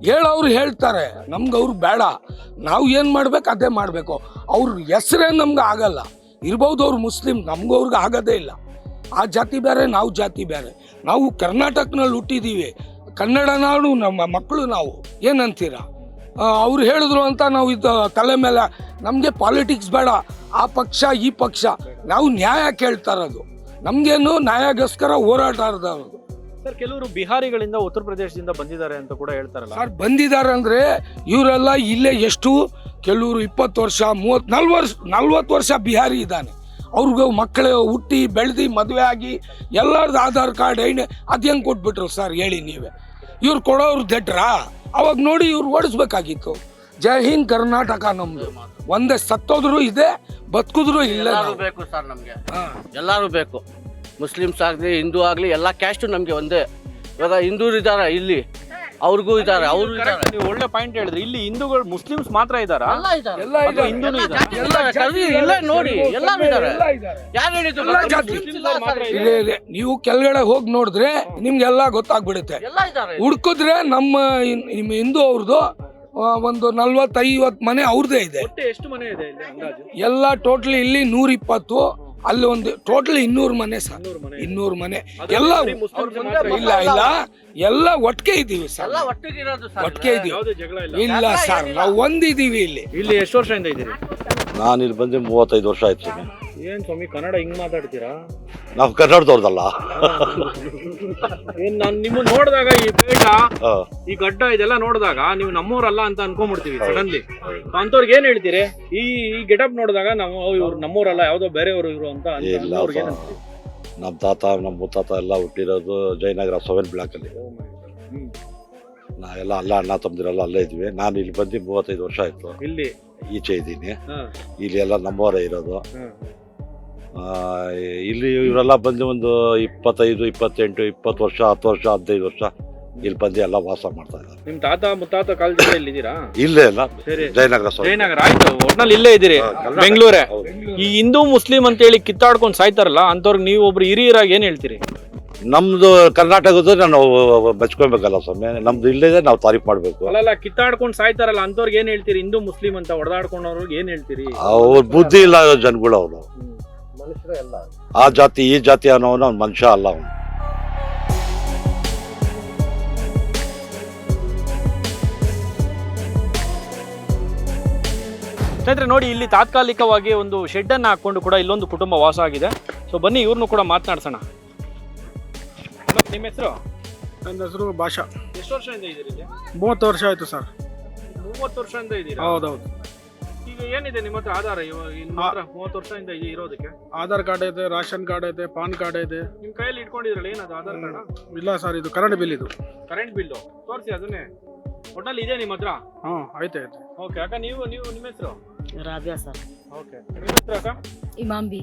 ಹೇಳೋರು ಹೇಳ್ತಾರೆ, ನಮ್ಗೆ ಅವ್ರು ಬೇಡ, ನಾವು ಏನು ಮಾಡ್ಬೇಕು ಅದೇ ಮಾಡಬೇಕು. ಅವ್ರ ಹೆಸರೇ ನಮ್ಗೆ ಆಗಲ್ಲ. ಇರ್ಬೋದು ಅವ್ರು ಮುಸ್ಲಿಂ, ನಮಗೂ ಅವ್ರಿಗೆ ಆಗೋದೇ ಇಲ್ಲ. ಆ ಜಾತಿ ಬೇರೆ, ನಾವು ಜಾತಿ ಬೇರೆ. ನಾವು ಕರ್ನಾಟಕನಲ್ಲಿ ಹುಟ್ಟಿದ್ದೀವಿ, ಕನ್ನಡ ನಾಡು, ನಮ್ಮ ಮಕ್ಕಳು ನಾವು. ಏನಂತೀರ? ಅವ್ರು ಹೇಳಿದ್ರು ಅಂತ ನಾವು ಇದು ತಲೆ ಮೇಲೆ, ನಮಗೆ ಪಾಲಿಟಿಕ್ಸ್ ಬೇಡ, ಆ ಪಕ್ಷ ಈ ಪಕ್ಷ, ನಾವು ನ್ಯಾಯ ಕೇಳ್ತಾ ಇರೋದು. ನಮಗೇನು ನ್ಯಾಯಕ್ಕೋಸ್ಕರ ಹೋರಾಟದವರು.
ಸರ್, ಕೆಲವರು ಬಿಹಾರಿಗಳಿಂದ ಉತ್ತರ ಪ್ರದೇಶದಿಂದ ಬಂದಿದ್ದಾರೆ ಅಂತ ಕೂಡ ಹೇಳ್ತಾರಲ್ಲ.
ಸರ್ ಬಂದಿದ್ದಾರೆ ಅಂದ್ರೆ ಇವರೆಲ್ಲ ಇಲ್ಲೇ ಎಷ್ಟು, ಕೆಲವರು 20 ವರ್ಷ 40 ವರ್ಷ ಬಿಹಾರಿ ಇದ್ದಾನೆ. ಅವ್ರಿಗೂ ಮಕ್ಕಳು ಹುಟ್ಟಿ ಬೆಳೆದು ಮದುವೆ ಆಗಿ ಎಲ್ಲರದ್ದು ಆಧಾರ್ ಕಾರ್ಡ್ ಅದು ಹೆಂಗೆ ಕೊಟ್ಬಿಟ್ರು ಸರ್ ಹೇಳಿ ನೀವೇ? ಇವ್ರು ಕೊಡೋರು ದೆಟ್ರಾ? ಅವಾಗ ನೋಡಿ ಇವ್ರು ಓಡಿಸ್ಬೇಕಾಗಿತ್ತು. ಜೈ ಹಿಂದ್ ಕರ್ನಾಟಕ ನಮ್ದು. ಒಂದೇ ಸತ್ತೋದ್ರು ಇದೆ, ಬದುಕಿದ್ರು ಇಲ್ಲ.
ಬೇಕು ಸರ್ ನಮ್ಗೆ, ಎಲ್ಲರೂ ಬೇಕು. ಮುಸ್ಲಿಮ್ಸ್ ಆಗಲಿ ಹಿಂದೂ ಆಗಲಿ ಎಲ್ಲ ಕ್ಯಾಸ್ಟು ನಮಗೆ ಒಂದೇ. ಇವಾಗ ಹಿಂದೂರು ಇದ್ದಾರೆ ಇಲ್ಲಿ, ಅವ್ರಿಗೂ ಇದ್ದಾರೆ, ಅವರು ಇದ್ದಾರೆ.
ನೀವು ಒಳ್ಳೆ ಪಾಯಿಂಟ್ ಹೇಳಿದ್ರಿ. ಇಲ್ಲಿ ಹಿಂದೂಗಳು, ಮುಸ್ಲಿಮ್ಸ್ ಮಾತ್ರ ಇದ್ದಾರಾ? ಹಿಂದೂನು
ಇಲ್ಲ ನೋಡಿ, ಎಲ್ಲರೂ ಇದ್ದಾರೆ. ಯಾರು ಹೇಳಿದ್ರು?
ಇದೆ. ನೀವು ಕೆಳಗಡೆ ಹೋಗಿ ನೋಡಿದ್ರೆ ನಿಮ್ಗೆಲ್ಲ ಗೊತ್ತಾಗ್ಬಿಡುತ್ತೆ. ಹುಡ್ಕಿದ್ರೆ ನಮ್ಮ ಹಿಂದೂ ಅವ್ರದ್ದು ಒಂದು 40-50 ಮನೆ ಅವ್ರದೇ ಇದೆ.
ಎಷ್ಟು ಮನೆ ಇದೆ
ಎಲ್ಲ ಟೋಟಲಿ ಇಲ್ಲಿ 120, ಅಲ್ಲಿ ಒಂದು ಟೋಟಲ್ 200 ಮನೆ ಸರ್. 200 ಮನೆ ಎಲ್ಲ ಇಲ್ಲ ಇಲ್ಲ, ಎಲ್ಲ ಒಟ್ಟಿಗೆ ಇದ್ದೀವಿ ಸರ್. ಒಟ್ಟಿಗೆ ಇದೀವಿ. ಇಲ್ಲ ಸರ್, ನಾವು ಒಂದಿದ್ದೀವಿ ಇಲ್ಲಿ.
ಇಲ್ಲಿ ಎಷ್ಟು ವರ್ಷದಿಂದ ಇದ್ದೀರಿ?
ನಾನು ಇಲ್ಲಿ ಬಂದು 35 ವರ್ಷ ಆಯ್ತು.
ಏನ್ ಸ್ವಾಮಿ ಕನ್ನಡ ಹಿಂಗ್ ಮಾತಾಡ್ತೀರಾ?
ನಾವು ಕನ್ನಡದವ್ರದಲ್ಲ.
ಏನ್ ನಾನು ನಿಮ್ಮ ನೋಡಿದಾಗ ಈ ಪೇಟ, ಈ ಗಡ್ಡ ಇದೆಲ್ಲ ನೋಡಿದಾಗ ನೀವು ನಮ್ಮೂರಲ್ಲ ಅಂತ ಅನ್ಕೊಂಡ್ಬಿಡ್ತೀವಿ ಸಡನ್ಲಿ. ಅಂತವ್ರಿಗೆ ಏನ್ ಹೇಳ್ತೀರಿ? ಈ ಗೆಟಪ್ ನೋಡಿದಾಗ ನಾವು ಇವ್ರು ನಮ್ಮೂರಲ್ಲ, ಯಾವ್ದೋ ಬೇರೆಯವರು ಇವರು ಅಂತ.
ನಮ್ಮ ತಾತ ನಮ್ಮ ಮುತ್ತಾತ ಎಲ್ಲ ಹುಟ್ಟಿರೋದು ಜಯನಗರ 7 ಬ್ಲಾಕ್ ಅಲ್ಲಿ. ನಾವೆಲ್ಲ ಅಣ್ಣ ತಮ್ಮದಿರೆಲ್ಲ ಅಲ್ಲೇ ಇದ್ವಿ. ನಾನು ಇಲ್ಲಿ ಬಂದು 35 ವರ್ಷ ಆಯ್ತು.
ಇಲ್ಲಿ
ಈಚೆ ಇದ್ದೀನಿ. ಇಲ್ಲಿ ಎಲ್ಲ ನಮ್ಮವರೇ ಇರೋದು. ಇಲ್ಲಿ ಇವರೆಲ್ಲ ಬಂದು ಒಂದು 25, 28, 20 ವರ್ಷ, 10 ವರ್ಷ, 15 ವರ್ಷ ಇಲ್ಲಿ ಬಂದು ಎಲ್ಲ ವಾಸ ಮಾಡ್ತಾ ಇದ್ದಾರೆ.
ನಿಮ್ ತಾತ ಮುತ್ತಾತ ಕಾಲದಿಂದ ಇಲ್ಲಿದ್ದೀರಾ?
ಇಲ್ಲೇ ಅಲ್ಲ, ಜಯನಗರ.
ಜಯನಗರ ಆಯ್ತು, ಒಟ್ನಲ್ಲಿ ಇಲ್ಲೇ ಇದ್ದೀರಿ. ಬೆಂಗಳೂರೇ. ಈ ಹಿಂದೂ ಮುಸ್ಲಿಂ ಅಂತ ಹೇಳಿ ಕಿತ್ತಾಡ್ಕೊಂಡು ಸಾಯ್ತಾರಲ್ಲ, ಅಂತವ್ರಿಗೆ ನೀವು ಒಬ್ರು ಹಿರಿಯರಾಗಿ ಏನ್ ಹೇಳ್ತೀರಿ?
ನಮ್ದು ಕರ್ನಾಟಕದ ನಾವು ಬಚ್ಕೊಬೇಕಲ್ಲ ಸ್ವಾಮಿ, ನಮ್ದು ಇಲ್ಲದೆ ನಾವು ತಾರೀಫ್ ಮಾಡ್ಬೇಕು.
ಅಲ್ಲ, ಕಿತ್ತಾಡ್ಕೊಂಡು ಸಾಯ್ತಾರಲ್ಲ ಅಂತವ್ರಿಗೆ ಏನ್ ಹೇಳ್ತೀರಿ? ಹಿಂದೂ ಮುಸ್ಲಿಂ ಅಂತ ಹೊಡೆದಾಡ್ಕೊಂಡವ್ರಿಗೆ ಏನ್ ಹೇಳ್ತೀರಿ?
ಅವ್ರ ಬುದ್ಧಿ ಇಲ್ಲ ಜನಗಳು. ಅವರು ಆ ಜಾತಿ ಈ ಜಾತಿ ಅನ್ನೋನು ಅವ್ನ ಮನುಷ್ಯ ಅಲ್ಲ. ಅವನು
ಸ್ನೇಹಿತರೆ ನೋಡಿ, ಇಲ್ಲಿ ತಾತ್ಕಾಲಿಕವಾಗಿ ಒಂದು ಶೆಡ್ ಅನ್ನ ಹಾಕೊಂಡು ಕೂಡ ಇಲ್ಲೊಂದು ಕುಟುಂಬ ವಾಸ ಆಗಿದೆ. ಸೊ ಬನ್ನಿ ಇವ್ರನ್ನು ಕೂಡ ಮಾತನಾಡ್ಸೋಣ. ನಿಮ್ಮ ಹೆಸರು?
ನನ್ನ ಹೆಸರು ಭಾಷಾ.
ಎಷ್ಟು ವರ್ಷದಿಂದ ಇದ್ದೀರಿ?
30 ವರ್ಷ ಆಯ್ತು ಸರ್.
30 ವರ್ಷದಿಂದ ಇದ್ದೀರಾ?
ಹೌದೌದು.
ಈಗ ಏನಿದೆ ನಿಮ್ಮ ಹತ್ರ ಆಧಾರ? 30 ವರ್ಷದಿಂದ ಇರೋದಕ್ಕೆ
ಆಧಾರ್ ಕಾರ್ಡ್ ಐತೆ, ರೇಷನ್ ಕಾರ್ಡ್ ಐತೆ, ಪಾನ್ ಕಾರ್ಡ್ ಐತೆ.
ನಿಮ್ ಕೈಯಲ್ಲಿ ಇಟ್ಕೊಂಡಿದ್ರಲ್ಲ, ಏನದು ಆಧಾರ್ ಕಾರ್ಡ್?
ಇಲ್ಲ ಸರ್, ಇದು ಕರೆಂಟ್ ಬಿಲ್. ಇದು
ಕರೆಂಟ್ ಬಿಲ್ ತೋರಿಸಿ, ಅದನ್ನೇ ಒಟ್ಟಲ್ಲಿ ಇದೆ ನಿಮ್ಮ ಹತ್ರ?
ಐತೆ.
ಓಕೆ ಅಕ್ಕ, ನೀವು ನಿಮ್ಮ ಹೆಸರು?
ರಾಬಿಯಾ ಸರ್.
ಓಕೆ, ನಿಮ್ಮ ಹೆಸರು ಅಕ್ಕ?
ಇಮಾಂಬಿ.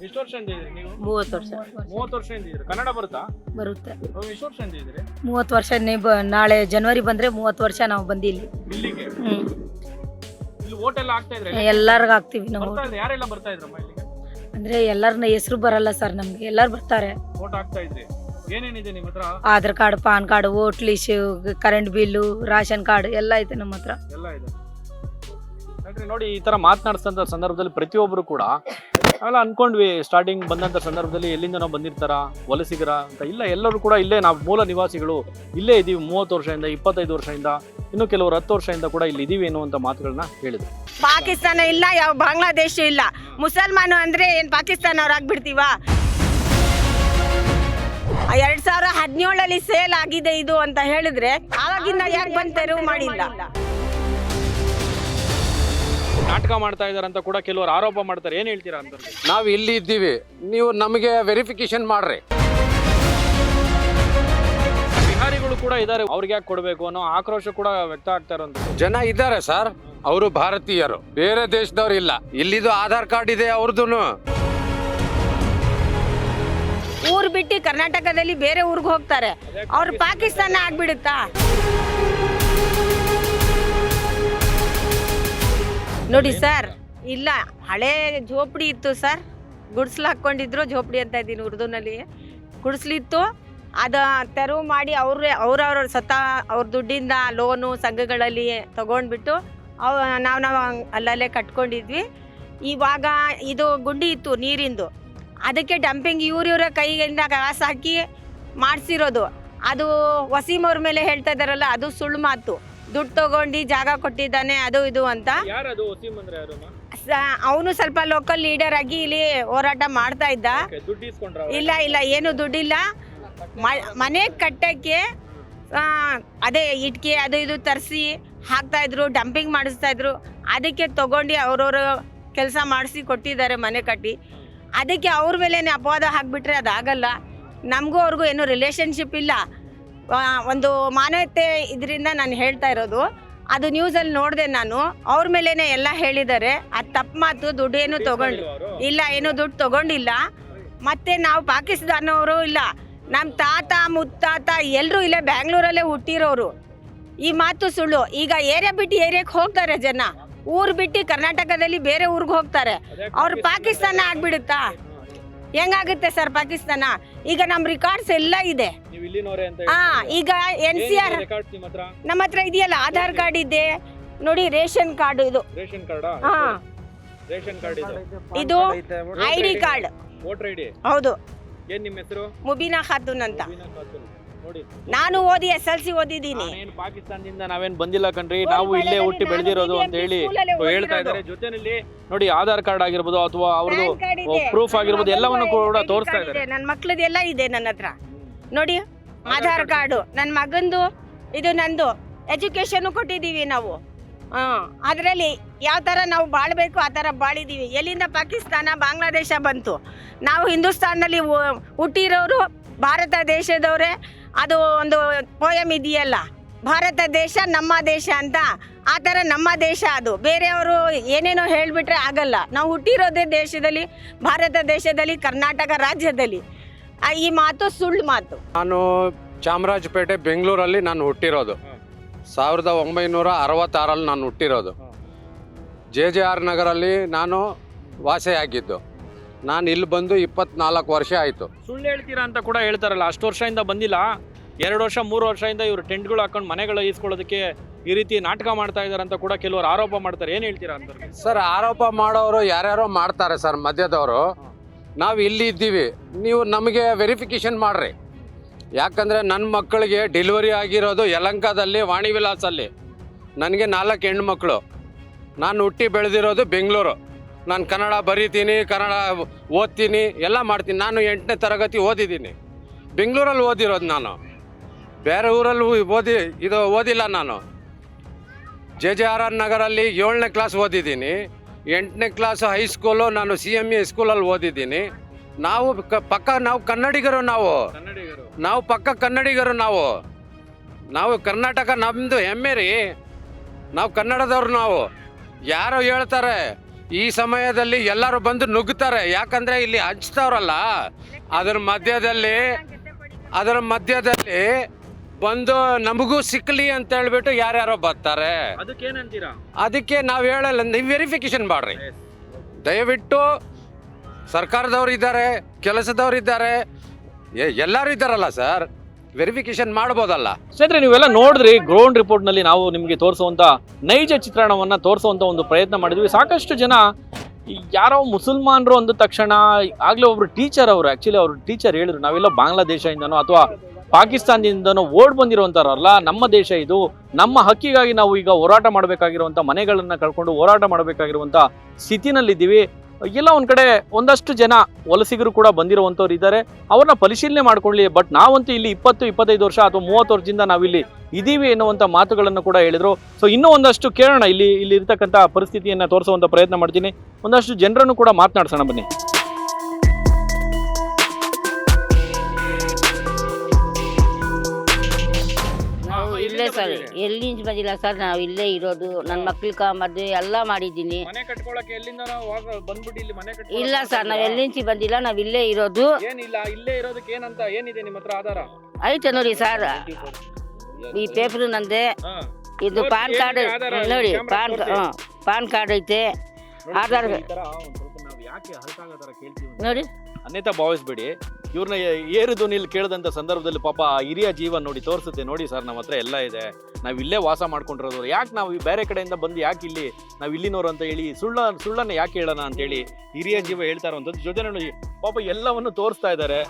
ಎಷ್ಟು ವರ್ಷದಿಂದ ಇದ್ದೀರಿ ನೀವು?
30 ವರ್ಷ.
30 ವರ್ಷದಿಂದ ಇದ್ದೀರಿ. ಕನ್ನಡ ಬರುತ್ತಾ?
ಬರುತ್ತೆ.
ಎಷ್ಟು ವರ್ಷದಿಂದ ಇದ್ದೀರಿ?
30 ವರ್ಷ. ನಾಳೆ ಜನವರಿ ಬಂದ್ರೆ 30 ವರ್ಷ ನಾವು ಬಂದಿಲ್ಲಿ.
ಇಲ್ಲಿಗೆ? ಇಲ್ಲಿ ವೋಟ್ ಎಲ್ಲ ಆಗ್ತಾ ಇದ್ರೆ?
ಎಲ್ಲರಿಗೂ ಹಾಕ್ತಿವಿ ನಾವು.
ಯಾರೆಲ್ಲ ಬರ್ತಾ ಇದ್ರಮ್ಮ ಇಲ್ಲಿಗೆ?
ಅಂದ್ರೆ ಎಲ್ಲರನ್ನ ಹೆಸರು ಬರಲ್ಲ ಸರ್ ನಮ್ಗೆ, ಎಲ್ಲರೂ ಬರ್ತಾರೆ.
ವೋಟ್ ಹಾಕ್ತಾ ಇದ್ರಿ. ಏನೇನಿದೆ ನಿಮ್ಮ ಹತ್ರ?
Aadhaar card, PAN card, vote list, current bill, ration card ಎಲ್ಲ ಐತೆ ನಮ್ಮ ಹತ್ರ.
ಎಲ್ಲ ಇದೆ. ನೋಡಿ, ಈ ತರ ಮಾತನಾಡಿಸಿದಂತ ಸಂದರ್ಭದಲ್ಲಿ ಪ್ರತಿಯೊಬ್ಬರು ಕೂಡ ಅವೆಲ್ಲ ಅನ್ಕೊಂಡ್ವಿ ಸ್ಟಾರ್ಟಿಂಗ್ ಬಂದಂತ ಸಂದರ್ಭದಲ್ಲಿ, ಎಲ್ಲಿಂದ ನಾವು ಬಂದಿರ್ತಾರ, ವಲಸಿಗರ ಅಂತ. ಇಲ್ಲ, ಎಲ್ಲರೂ ಕೂಡ ಇಲ್ಲೇ ನಾವು ಮೂಲ ನಿವಾಸಿಗಳು, ಇಲ್ಲೇ ಇದೀವಿ 30 ವರ್ಷದಿಂದ, 25 ವರ್ಷದಿಂದ, ಇನ್ನು ಕೆಲವರು 10 ವರ್ಷದಿಂದ ಕೂಡ ಇಲ್ಲಿ ಇದೀವಿ ಅನ್ನುವಂತ ಮಾತುಗಳನ್ನ ಹೇಳಿದ್ರು.
ಪಾಕಿಸ್ತಾನ ಇಲ್ಲ, ಯಾವ ಬಾಂಗ್ಲಾದೇಶ ಇಲ್ಲ. ಮುಸಲ್ಮಾನ ಅಂದ್ರೆ ಏನ್ ಪಾಕಿಸ್ತಾನ ಅವ್ರಾಗ್ಬಿಡ್ತೀವ? 2017 ಸೇಲ್ ಆಗಿದೆ ಇದು ಅಂತ ಹೇಳಿದ್ರೆ ಆವಾಗಿಂದ ಯಾಕೆ ಬಂದ್ ತೆರವು ಮಾಡಿಲ್ಲ?
ನಾಟಕ ಮಾಡ್ತಾ ಇದಾರೆ ಅಂತ ಕೂಡ ಕೆಲವರು ಆರೋಪ ಮಾಡ್ತಾರೆ. ಏನ್ ಹೇಳ್ತೀರಾ ಅಂತ?
ನಾವು ಇಲ್ಲಿ ಇದ್ದೀವಿ, ನೀವು ನಮಗೆ ವೆರಿಫಿಕೇಶನ್ ಮಾಡ್ರಿ.
ಬಿಹಾರಿಗಳು ಕೂಡ ಇದ್ದಾರೆ, ಅವ್ರಿಗೆ ಯಾಕೆ ಕೊಡಬೇಕು ಅನ್ನೋ ಆಕ್ರೋಶ ಕೂಡ ವ್ಯಕ್ತ ಆಗ್ತಾ ಇರೋದು.
ಜನ ಇದ್ದಾರೆ ಸರ್, ಅವರು ಭಾರತೀಯರು, ಬೇರೆ ದೇಶದವ್ರು ಇಲ್ಲ. ಇಲ್ಲಿದು ಆಧಾರ್ ಕಾರ್ಡ್ ಇದೆ ಅವ್ರದ್ದು.
ಊರ್ ಬಿಟ್ಟು ಕರ್ನಾಟಕದಲ್ಲಿ ಬೇರೆ ಊರಿಗೆ ಹೋಗ್ತಾರೆ, ಅವ್ರು ಪಾಕಿಸ್ತಾನ ಆಗ್ಬಿಡುತ್ತಾ? ನೋಡಿ ಸರ್, ಇಲ್ಲ ಹಳೆ ಝೋಪಡಿ ಇತ್ತು ಸರ್, ಗುಡ್ಸ್ಲು ಹಾಕೊಂಡಿದ್ರು, ಝೋಪಡಿ ಅಂತ ಇದ್ದೀನಿ ಉರ್ದುನಲ್ಲಿ, ಗುಡ್ಸ್ಲಿತ್ತು. ಅದು ತೆರವು ಮಾಡಿ ಅವ್ರವ್ರ ಅವ್ರ ದುಡ್ಡಿಂದ ಲೋನು ಸಂಘಗಳಲ್ಲಿ ತಗೊಂಡ್ಬಿಟ್ಟು ನಾವು ಅಲ್ಲಲ್ಲೇ ಕಟ್ಕೊಂಡಿದ್ವಿ. ಇವಾಗ ಇದು ಗುಂಡಿ ಇತ್ತು ನೀರಿಂದು, ಅದಕ್ಕೆ ಡಂಪಿಂಗ್ ಇವ್ರ ಕೈಯಿಂದ ಕಾಸು ಹಾಕಿ ಮಾಡಿಸಿರೋದು. ಅದು ವಸೀಮ್ ಅವ್ರ ಮೇಲೆ ಹೇಳ್ತಾ ಇದ್ದಾರಲ್ಲ, ಅದು ಸುಳ್ಳು ಮಾತು. ದುಡ್ಡು ತಗೊಂಡು ಜಾಗ ಕೊಟ್ಟಿದ್ದಾನೆ ಅದು ಇದು ಅಂತ. ಅವನು ಸ್ವಲ್ಪ ಲೋಕಲ್ ಲೀಡರ್ ಆಗಿ ಇಲ್ಲಿ ಹೋರಾಟ ಮಾಡ್ತಾ ಇದ್ದ. ಇಲ್ಲ ಇಲ್ಲ, ಏನು ದುಡ್ಡಿಲ್ಲ. ಮನೆ ಕಟ್ಟಕ್ಕೆ ಅದೇ ಇಟ್ಕೆ ಅದು ಇದು ತರಿಸಿ ಹಾಕ್ತಾ ಇದ್ರು, ಡಂಪಿಂಗ್ ಮಾಡಿಸ್ತಾ ಇದ್ರು. ಅದಕ್ಕೆ ತಗೊಂಡು ಅವ್ರವ್ರ ಕೆಲಸ ಮಾಡಿಸಿ ಕೊಟ್ಟಿದ್ದಾರೆ ಮನೆ ಕಟ್ಟಿ. ಅದಕ್ಕೆ ಅವ್ರ ಮೇಲೇ ಅಪವಾದ ಹಾಕ್ಬಿಟ್ರೆ ಅದಾಗಲ್ಲ. ನಮಗೂ ಅವ್ರಿಗೂ ಏನೂ ರಿಲೇಷನ್ಶಿಪ್ ಇಲ್ಲ. ಒಂದು ಮಾನವತೆ ಇದರಿಂದ ನಾನು ಹೇಳ್ತಾ ಇರೋದು. ಅದು ನ್ಯೂಸಲ್ಲಿ ನೋಡಿದೆ ನಾನು, ಅವ್ರ ಮೇಲೇನೆ ಎಲ್ಲ ಹೇಳಿದ್ದಾರೆ. ಅದು ತಪ್ಪು ಮಾತು. ದುಡ್ಡು ಏನು ತಗೊಂಡು ಇಲ್ಲ, ಏನು ದುಡ್ಡು ತಗೊಂಡಿಲ್ಲ. ಮತ್ತೆ ನಾವು ಪಾಕಿಸ್ತಾನವರು ಇಲ್ಲ, ನಮ್ಮ ತಾತ ಮುತ್ತಾತ ಎಲ್ಲರೂ ಇಲ್ಲೇ ಬ್ಯಾಂಗ್ಳೂರಲ್ಲೇ ಹುಟ್ಟಿರೋರು. ಈ ಮಾತು ಸುಳ್ಳು. ಈಗ ಏರಿಯಾ ಬಿಟ್ಟು ಏರಿಯಾಕ್ಕೆ ಹೋಗ್ತಾರೆ ಜನ, ಊರು ಬಿಟ್ಟು ಕರ್ನಾಟಕದಲ್ಲಿ ಬೇರೆ ಊರಿಗೆ ಹೋಗ್ತಾರೆ. ಅವ್ರು ಪಾಕಿಸ್ತಾನ ಆಗ್ಬಿಡುತ್ತಾ? ಹೆಂಗಾಗುತ್ತೆ ಸರ್ ಪಾಕಿಸ್ತಾನ? ಈಗ ನಮ್ಮ ರಿಕಾರ್ಡ್ಸ್ ಎಲ್ಲ ಇದೆ. ಈಗ NCR ನಮ್ಮ ಹತ್ರ ಇದೆಯಲ್ಲ, ಆಧಾರ್ ಕಾರ್ಡ್ ಇದೆ ನೋಡಿ, ರೇಷನ್ ಕಾರ್ಡ್ ಇದು, ಇದು ID ಕಾರ್ಡ್, ಹೌದು. ಮುಬೀನಾ ಖಾತೂನ್ ಅಂತ. ನಾನು ಓದಿ SLC ಓದಿದ್ದೀನಿ.
ಪಾಕಿಸ್ತಾನದಿಂದ ನಾವೇನ್ ಬಂದಿಲ್ಲ ಕಣ್ರಿ, ನಾವು ಇಲ್ಲೇ ಹುಟ್ಟಿ ಬೆಳೆದಿರೋದು ಅಂತ ಹೇಳಿ ಹೇಳ್ತಾ ಇದ್ದಾರೆ. ಜೊತೆನಲ್ಲಿ ನೋಡಿ, ಆಧಾರ್ ಕಾರ್ಡ್ ಆಗಿರ್ಬೋದು ಅಥವಾ ಅವ್ರದ್ದು ಪ್ರೂಫ್ ಆಗಿರ್ಬೋದು ಎಲ್ಲವನ್ನು ಕೂಡ ತೋರಿಸ್ತಾ ಇದ್ದಾರೆ.
ನನ್ನ ಮಕ್ಳದ್ದು ಎಲ್ಲ ಇದೆ ನನ್ನ ಹತ್ರ ನೋಡಿ. ಆಧಾರ್ ಕಾರ್ಡು, ನನ್ನ ಮಗಂದು, ಇದು ನಂದು. ಎಜುಕೇಶನ್ ಕೊಟ್ಟಿದ್ದೀವಿ ನಾವು. ಅದರಲ್ಲಿ ಯಾವ ಥರ ನಾವು ಬಾಳ್ಬೇಕು ಆ ಥರ ಬಾಳಿದ್ದೀವಿ. ಎಲ್ಲಿಂದ ಪಾಕಿಸ್ತಾನ ಬಾಂಗ್ಲಾದೇಶ ಬಂತು? ನಾವು ಹಿಂದೂಸ್ತಾನದಲ್ಲಿ ಹುಟ್ಟಿರೋರು, ಭಾರತ ದೇಶದವರೇ. ಅದು ಒಂದು ಪೋಯಮ್ ಇದೆಯಲ್ಲ, ಭಾರತ ದೇಶ ನಮ್ಮ ದೇಶ ಅಂತ. ಆ ಥರ ನಮ್ಮ ದೇಶ ಅದು. ಬೇರೆಯವರು ಏನೇನೋ ಹೇಳಿಬಿಟ್ರೆ ಆಗಲ್ಲ. ನಾವು ಹುಟ್ಟಿರೋದೇ ದೇಶದಲ್ಲಿ, ಭಾರತ ದೇಶದಲ್ಲಿ, ಕರ್ನಾಟಕ ರಾಜ್ಯದಲ್ಲಿ. ಈ ಮಾತು ಸುಳ್ಳು ಮಾತು.
ನಾನು ಚಾಮರಾಜಪೇಟೆ ಬೆಂಗಳೂರಲ್ಲಿ ನಾನು ಹುಟ್ಟಿರೋದು. 1966 ನಾನು ಹುಟ್ಟಿರೋದು. JJR ನಗರಲ್ಲಿ ನಾನು ವಾಸೆಯಾಗಿದ್ದು. ನಾನು ಇಲ್ಲಿ ಬಂದು 24 ವರ್ಷ ಆಯಿತು.
ಸುಳ್ಳು ಹೇಳ್ತೀರಾ ಅಂತ ಕೂಡ ಹೇಳ್ತಾರಲ್ಲ, ಅಷ್ಟು ವರ್ಷದಿಂದ ಬಂದಿಲ್ಲ, 2 ವರ್ಷ 3 ವರ್ಷದಿಂದ ಇವರು ಟೆಂಟ್ಗಳು ಹಾಕೊಂಡು ಮನೆಗಳು ಈಸ್ಕೊಳ್ಳೋದಕ್ಕೆ ಈ ರೀತಿ ನಾಟಕ ಮಾಡ್ತಾ ಇದ್ದಾರೆ ಅಂತ ಕೂಡ ಕೆಲವರು ಆರೋಪ ಮಾಡ್ತಾರೆ. ಏನು ಹೇಳ್ತೀರಾ ಅಂತ?
ಸರ್, ಆರೋಪ ಮಾಡೋರು ಯಾರ್ಯಾರೋ ಮಾಡ್ತಾರೆ ಸರ್, ಮಧ್ಯದವರು. ನಾವು ಇಲ್ಲಿ ಇದ್ದೀವಿ, ನೀವು ನಮಗೆ ವೆರಿಫಿಕೇಷನ್ ಮಾಡ್ರಿ. ಯಾಕಂದರೆ ನನ್ನ ಮಕ್ಕಳಿಗೆ ಡೆಲಿವರಿ ಆಗಿರೋದು ಯಲಹಂಕದಲ್ಲಿ, ವಾಣಿ ವಿಲಾಸಲ್ಲಿ. ನನಗೆ 4 ಹೆಣ್ಮಕ್ಳು. ನಾನು ಹುಟ್ಟಿ ಬೆಳೆದಿರೋದು ಬೆಂಗಳೂರು. ನಾನು ಕನ್ನಡ ಬರೀತೀನಿ, ಕನ್ನಡ ಓದ್ತೀನಿ, ಎಲ್ಲ ಮಾಡ್ತೀನಿ. ನಾನು 8ನೇ ತರಗತಿ ಓದಿದ್ದೀನಿ, ಬೆಂಗಳೂರಲ್ಲಿ ಓದಿರೋದು. ನಾನು ಬೇರೆ ಊರಲ್ಲಿ ಓದಿಲ್ಲ. ನಾನು JJR ನಗರಲ್ಲಿ 7ನೇ ಕ್ಲಾಸ್ ಓದಿದ್ದೀನಿ. 8ನೇ ಕ್ಲಾಸ್ ಹೈಸ್ಕೂಲು ನಾನು CME ಸ್ಕೂಲಲ್ಲಿ ಓದಿದ್ದೀನಿ. ನಾವು ನಾವು ಕನ್ನಡಿಗರು. ನಾವು ಪಕ್ಕ ಕನ್ನಡಿಗರು. ನಾವು ಕರ್ನಾಟಕ ನಮ್ಮದು ಹೆಮ್ಮೆ ರೀ. ನಾವು ಕನ್ನಡದವ್ರು. ನಾವು ಯಾರೋ ಹೇಳ್ತಾರೆ ಈ ಸಮಯದಲ್ಲಿ ಎಲ್ಲರೂ ಬಂದು ನುಗ್ಗುತ್ತಾರೆ, ಯಾಕಂದರೆ ಇಲ್ಲಿ ಹಂಚ್ತವ್ರಲ್ಲ. ಅದರ ಮಧ್ಯದಲ್ಲಿ ಬಂದು ನಮಗೂ ಸಿಕ್ಕಲಿ ಅಂತ ಹೇಳ್ಬಿಟ್ಟು ಯಾರ್ಯಾರೋ ಬರ್ತಾರೆ. ಅದಕ್ಕೆ ನಾವು ಹೇಳಲ್ಲ, ನೀವು ವೆರಿಫಿಕೇಶನ್ ಮಾಡ್ರಿ ದಯವಿಟ್ಟು. ಸರ್ಕಾರದವ್ರು ಇದ್ದಾರೆ, ಕೆಲಸದವ್ರು ಇದ್ದಾರೆ, ಎಲ್ಲರೂ ಇದ್ದಾರಲ್ಲ ಸರ್, ವೆರಿಫಿಕೇಶನ್ ಮಾಡ್ಬೋದಲ್ಲ.
ಸ್ನೇಹಿತರೆ, ನೀವೆಲ್ಲ ನೋಡಿದ್ರಿ ಗ್ರೌಂಡ್ ರಿಪೋರ್ಟ್ ನಲ್ಲಿ ನಾವು ನಿಮಗೆ ತೋರಿಸುವಂತ ನೈಜ ಚಿತ್ರಣವನ್ನ ತೋರಿಸುವಂತ ಒಂದು ಪ್ರಯತ್ನ ಮಾಡಿದ್ವಿ. ಸಾಕಷ್ಟು ಜನ ಯಾರೋ ಮುಸಲ್ಮಾನರು ಅಂದ ತಕ್ಷಣ, ಆಗ್ಲೇ ಒಬ್ರು ಟೀಚರ್ ಅವರು, ಆಕ್ಚುಲಿ ಅವ್ರು ಟೀಚರ್ ಹೇಳಿದ್ರು, ನಾವೆಲ್ಲ ಬಾಂಗ್ಲಾದೇಶದಿಂದನೋ ಅಥವಾ ಪಾಕಿಸ್ತಾನದಿಂದನೋ ಓಡ್ ಬಂದಿರುವಂತಾರಲ್ಲ, ನಮ್ಮ ದೇಶ ಇದು, ನಮ್ಮ ಹಕ್ಕಿಗಾಗಿ ನಾವು ಈಗ ಹೋರಾಟ ಮಾಡಬೇಕಾಗಿರುವಂತ, ಮನೆಗಳನ್ನ ಕಳ್ಕೊಂಡು ಹೋರಾಟ ಮಾಡಬೇಕಾಗಿರುವಂತ ಸ್ಥಿತಿನಲ್ಲಿದ್ದೀವಿ. ಎಲ್ಲ ಒಂದ್ ಕಡೆ ಒಂದಷ್ಟು ಜನ ವಲಸಿಗರು ಕೂಡ ಬಂದಿರುವಂತವ್ರು ಇದ್ದಾರೆ, ಅವ್ರನ್ನ ಪರಿಶೀಲನೆ ಮಾಡ್ಕೊಳ್ಳಿ. ಬಟ್ ನಾವಂತೂ ಇಲ್ಲಿ 20-25 ವರ್ಷ ಅಥವಾ 30 ವರ್ಷದಿಂದ ನಾವಿಲ್ಲಿ ಇದೀವಿ ಎನ್ನುವಂತ ಮಾತುಗಳನ್ನು ಕೂಡ ಹೇಳಿದ್ರು. ಸೊ ಇನ್ನೂ ಒಂದಷ್ಟು ಕೇಳೋಣ, ಇಲ್ಲಿ ಇರ್ತಕ್ಕಂಥ ಪರಿಸ್ಥಿತಿಯನ್ನ ತೋರಿಸುವಂತ ಪ್ರಯತ್ನ ಮಾಡ್ತೀನಿ. ಒಂದಷ್ಟು ಜನರನ್ನು ಕೂಡ ಮಾತನಾಡ್ಸೋಣ ಬನ್ನಿ.
ಸರ್ ಎಲ್ಲಿಂದ ಬಂದಿಲ್ಲ ಸರ್, ನಾವು ಇಲ್ಲೇ ಇರೋದು. ನನ್ನ ಮಕ್ಳಿಗೆ ಮದುವೆ ಎಲ್ಲ ಮಾಡಿದ್ದೀನಿ.
ಮನೆ ಕಟ್ಕೊಳಕ್ಕೆ ಎಲ್ಲಿಂದ ಬಂದ್ಬಿಟ್ಟು ಇಲ್ಲಿ ಮನೆ ಕಟ್ಕೊಳಕ್ಕೆ
ಇಲ್ಲ ಸರ್, ನಾವು ಎಲ್ಲಿಂದ ಬಂದಿಲ್ಲ, ನಾವು ಇಲ್ಲೇ ಇರೋದು.
ಏನಿಲ್ಲ, ಇಲ್ಲೇ ಇರೋದಕ್ಕೆ ಏನಂತ ಏನಿದೆ ನಿಮ್ಮ ಹತ್ರ ಆಧಾರ?
ಐತೆ ನೋಡಿ ಸರ್, ಈ ಪೇಪರ್ ನಂದೆ, ಇದು ಪಾನ್ ಕಾರ್ಡ್ ನೋಡಿ, ಪಾನ್ ಕಾರ್ಡ್ ಐತೆ, ಆಧಾರ್ ನೋಡಿ.
ಅನ್ಯತಾ ಭಾವಿಸ್ಬೇಡಿ, ಇವ್ರನ್ನ ಏರು ಧ್ವನಿಯಲ್ಲಿ ಕೇಳಿದಂಥ ಸಂದರ್ಭದಲ್ಲಿ ಪಾಪ ಆ ಹಿರಿಯ ಜೀವನ ನೋಡಿ ತೋರಿಸುತ್ತೆ. ನೋಡಿ ಸರ್, ನಮ್ಮ ಹತ್ರ ಎಲ್ಲ ಇದೆ, ನಾವು ಇಲ್ಲೇ ವಾಸ ಮಾಡ್ಕೊಂಡಿರೋದು, ಯಾಕೆ ನಾವು ಬೇರೆ ಕಡೆಯಿಂದ ಬಂದು ಯಾಕೆ ಇಲ್ಲಿ ನಾವು ಇಲ್ಲಿನವ್ರು ಅಂತ ಹೇಳಿ ಸುಳ್ಳನ್ನು ಯಾಕೆ ಹೇಳೋಣ ಅಂತೇಳಿ ಹಿರಿಯ ಜೀವ ಹೇಳ್ತಾ ಇರುವಂಥದ್ದು. ಜೊತೆ ನೋಡಿ ಪಾಪ ಎಲ್ಲವನ್ನು ತೋರಿಸ್ತಾ ಇದ್ದಾರೆ.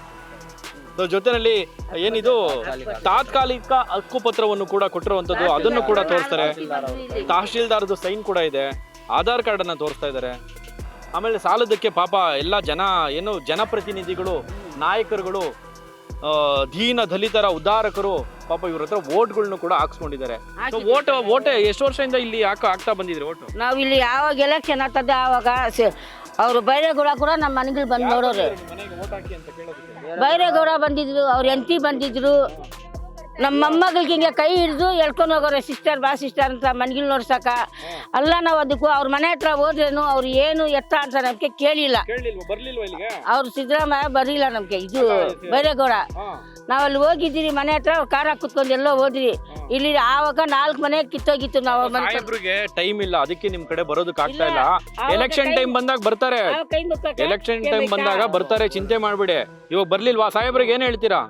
ಜೊತೆನಲ್ಲಿ ಏನಿದು ತಾತ್ಕಾಲಿಕ ಹಕ್ಕುಪತ್ರವನ್ನು ಕೂಡ ಕೊಟ್ಟಿರುವಂಥದ್ದು, ಅದನ್ನು ಕೂಡ ತೋರಿಸ್ತಾರೆ. ತಹಶೀಲ್ದಾರ್ದು ಸೈನ್ ಕೂಡ ಇದೆ, ಆಧಾರ್ ಕಾರ್ಡನ್ನು ತೋರಿಸ್ತಾ ಇದ್ದಾರೆ. ಆಮೇಲೆ ಸಾಲದಕ್ಕೆ ಪಾಪ ಎಲ್ಲ ಜನಪ್ರತಿನಿಧಿಗಳು, ನಾಯಕರುಗಳು, ದೀನ ದಲಿತರ ಉದ್ಧಾರಕರು ಪಾಪ ಇವ್ರ ಹತ್ರ ವೋಟ್ಗಳನ್ನು ಕೂಡ ಹಾಕ್ಸ್ಕೊಂಡಿದ್ದಾರೆ. ಓಟ್ ಎಷ್ಟು ವರ್ಷದಿಂದ ಇಲ್ಲಿ ಆಗ್ತಾ ಬಂದಿದ್ರಿ ಓಟು?
ನಾವು ಇಲ್ಲಿ ಯಾವಾಗ ಎಲೆಕ್ಷನ್ ಆಗ್ತದೆ ಆವಾಗ ಅವರು ಬೈರೇಗೌಡ ಕೂಡ ನಮ್ಮ ಮನೆಗಳು ಬಂದು ನೋಡೋರು. ಬೈರೇಗೌಡ ಬಂದಿದ್ರು, ಅವ್ರ ಹೆಂಡತಿ ಬಂದಿದ್ರು, ನಮ್ಮ ಮೊಮ್ಮಗಳಿಗೆ ಹಿಂಗೆ ಕೈ ಹಿಡಿದು ಎಳ್ಕೊಂಡು ಹೋಗೋರು, ಸಿಸ್ಟರ್ ಬಾ ಸಿಸ್ಟರ್ ಅಂತ ಮನೆಗಳು ನೋಡ್ಸಕ. ಅಲ್ಲ ನಾವು ಅದಕ್ಕೂ ಅವ್ರ ಮನೆ ಹತ್ರ ಹೋದ್ರೇನು ಅವ್ರು ಏನು ಎತ್ತ ಅಂತ ನಮ್ಗೆ ಕೇಳಿಲ್ಲ. ಅವ್ರು ಸಿದ್ದರಾಮಯ್ಯ ಬರಲಿಲ್ಲ ನಮ್ಗೆ, ಇದು ಬೈರೇಗೌಡ. ನಾವಲ್ಲಿ ಹೋಗಿದ್ದೀರಿ ಮನೆ ಹತ್ರ, ಕಾರ್ ಕುತ್ಕೊಂಡು ಎಲ್ಲೋ ಹೋದ್ರಿ. ಇಲ್ಲಿ ಆವಾಗ 4 ಮನೆ ಕಿತ್ತೋಗಿತ್ತು. ನಾವು
ಟೈಮ್ ಇಲ್ಲ, ಅದಕ್ಕೆ ನಿಮ್ ಕಡೆ ಬರೋದಕ್ಕೆ ಆಗ್ತಾ ಇಲ್ಲ. ಎಲೆಕ್ಷನ್ ಟೈಮ್ ಬಂದಾಗ ಬರ್ತಾರೆ, ಎಲೆಕ್ಷನ್ ಟೈಮ್ ಬಂದಾಗ ಬರ್ತಾರೆ, ಚಿಂತೆ ಮಾಡ್ಬೇಡಿ. ಇವಾಗ ಬರ್ಲಿಲ್ವಾ ಸಾಹೇಬ್ರಿಗೆ ಏನ್ ಹೇಳ್ತೀರಾ?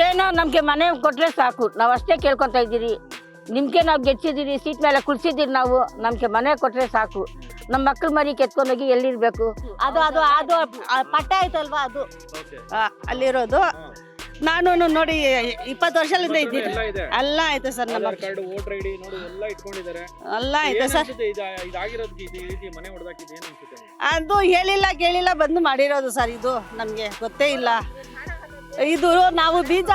ಏನೋ ನಮ್ಗೆ ಮನೆ ಕೊಟ್ರೆ ಸಾಕು, ನಾವು ಅಷ್ಟೇ ಕೇಳ್ಕೊತಾ ಇದ್ದೀರಿ. ನಿಮ್ಗೆ ನಾವು ಗೆಚ್ಚಿದ್ದೀರಿ, ಸೀಟ್ ಮೇಲೆ ಕುಳ್ಸಿದ್ದೀರಿ, ನಾವು ನಮ್ಗೆ ಮನೆ ಕೊಟ್ರೆ ಸಾಕು. ನಮ್ಮ ಮಕ್ಳು ಮರಿ ಕೆತ್ಕೊಂಡೋಗಿ ಎಲ್ಲಿರ್ಬೇಕು?
ಅದು ಅದು ಅದು ಪಟ್ಟ ಆಯ್ತಲ್ವಾ, ಅದು ಅಲ್ಲಿರೋದು. ನಾನು ನೋಡಿ 20 ವರ್ಷದಿಂದ ಇದ್ದೀನಿ. ಎಲ್ಲ ಐತೆ ಸರ್, ನಮ್ಮ ಎಲ್ಲ ಐತೆ ಸರ್. ಅದು ಹೇಳಿಲ್ಲ ಕೇಳಿಲ್ಲ ಬಂದು ಮಾಡಿರೋದು ಸರ್, ಇದು ನಮ್ಗೆ ಗೊತ್ತೇ ಇಲ್ಲ. ಇದು ನಾವು ಬೀಜ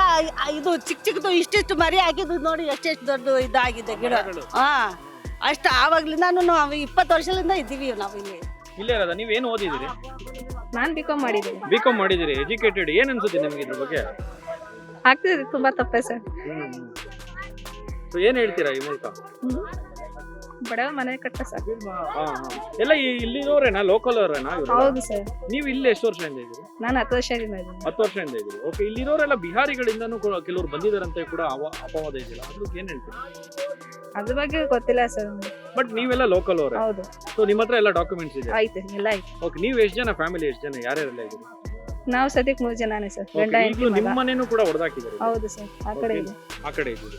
ಇದು ಚಿಕ್ಕದು ಇಷ್ಟಿಷ್ಟು ಮರಿ ಹಾಕಿದ್ದು ನೋಡಿ, ಎಷ್ಟೆಷ್ಟು ದೊಡ್ಡ ಇದಾಗಿದೆ ಗಿಡ. ಅಷ್ಟು ಆವಾಗ್ಲಿಂದ ನಾವು 20 ವರ್ಷದಿಂದ ಇದ್ದೀವಿ ನಾವು ಇಲ್ಲಿ.
ಇಲ್ಲೇ ಇರೋದ? ನೀವೇನು ಓದಿದಿರಿ?
ನಾನು ಬಿಕಾಮ್ ಮಾಡಿದ್ದೀನಿ.
ಬಿಕಾಮ್ ಮಾಡಿದಿರಿ, ಎಜುಕೇಟೆಡ್. ಏನ್ ಅನ್ಸುತ್ತೆ ನಿಮ್ಗೆ ಇದ್ರ ಬಗ್ಗೆ?
ಆಗ್ತಿದೆ, ತುಂಬಾ ತಪ್ಪೆ ಸರ್.
ಏನ್ ಹೇಳ್ತೀರಾ ಈ ಮೂಲಕ?
ಬಡವ ಮನೆ ಕಟ್ಟ ಸರ್.
ಎಲ್ಲ ಇಲ್ಲಿರೋರೇನಾ, ಲೋಕಲ್ ಅವರೇನಾ?
ಹೌದು ಸರ್.
ನೀವು ಇಲ್ಲಿ ಎಷ್ಟು ವರ್ಷದಿಂದ ಇದ್ದೀರಿ?
ನಾನು 10 ವರ್ಷದಿಂದ ಇದ್ದೀನಿ.
10 ವರ್ಷದಿಂದ ಇದ್ದೀರಿ. ಓಕೆ, ಇಲ್ಲಿರೋರೆಲ್ಲ ಬಿಹಾರಿಗಳಿಂದನೂ ಕೆಲವರು ಬಂದಿದ್ದಾರಂತೆ ಕೂಡ ಅಪವಾದ ಇದೆಯಲ್ಲ, ಅದಕ್ಕೆ ಏನ್ ಹೇಳ್ತೀರಿ?
ಅದ್ರ ಬಗ್ಗೆ ಗೊತ್ತಿಲ್ಲ ಸರ್.
ಬಟ್ ನೀವೆಲ್ಲ ಲೋಕಲ್ ಅವರೇ?
ಹೌದು.
ಸೊ ನಿಮ್ಮ ಹತ್ರ ಎಲ್ಲ ಡಾಕ್ಯುಮೆಂಟ್ಸ್ ಇದೆ?
ಐತೆ, ಎಲ್ಲ ಐತೆ.
ಓಕೆ, ನೀವು ಎಷ್ಟು ಜನ ಫ್ಯಾಮಿಲಿ, ಎಷ್ಟು ಜನ, ಯಾರ್ಯಾರೆಲ್ಲ ಇದ್ದೀರಿ?
ನಾವು ಸದ್ಯಕ್ಕೆ 3 ಜನಾನೇ ಸರ್.
ನಿಮ್ಮ ಮನೇನು ಕೂಡ ಹೊಡೆದಾಕಿದ್ದಾರೆ?
ಹೌದು ಸರ್, ಆ ಕಡೆ ಇದೆ.
ಆ ಕಡೆ ಇದ್ದೀರಿ.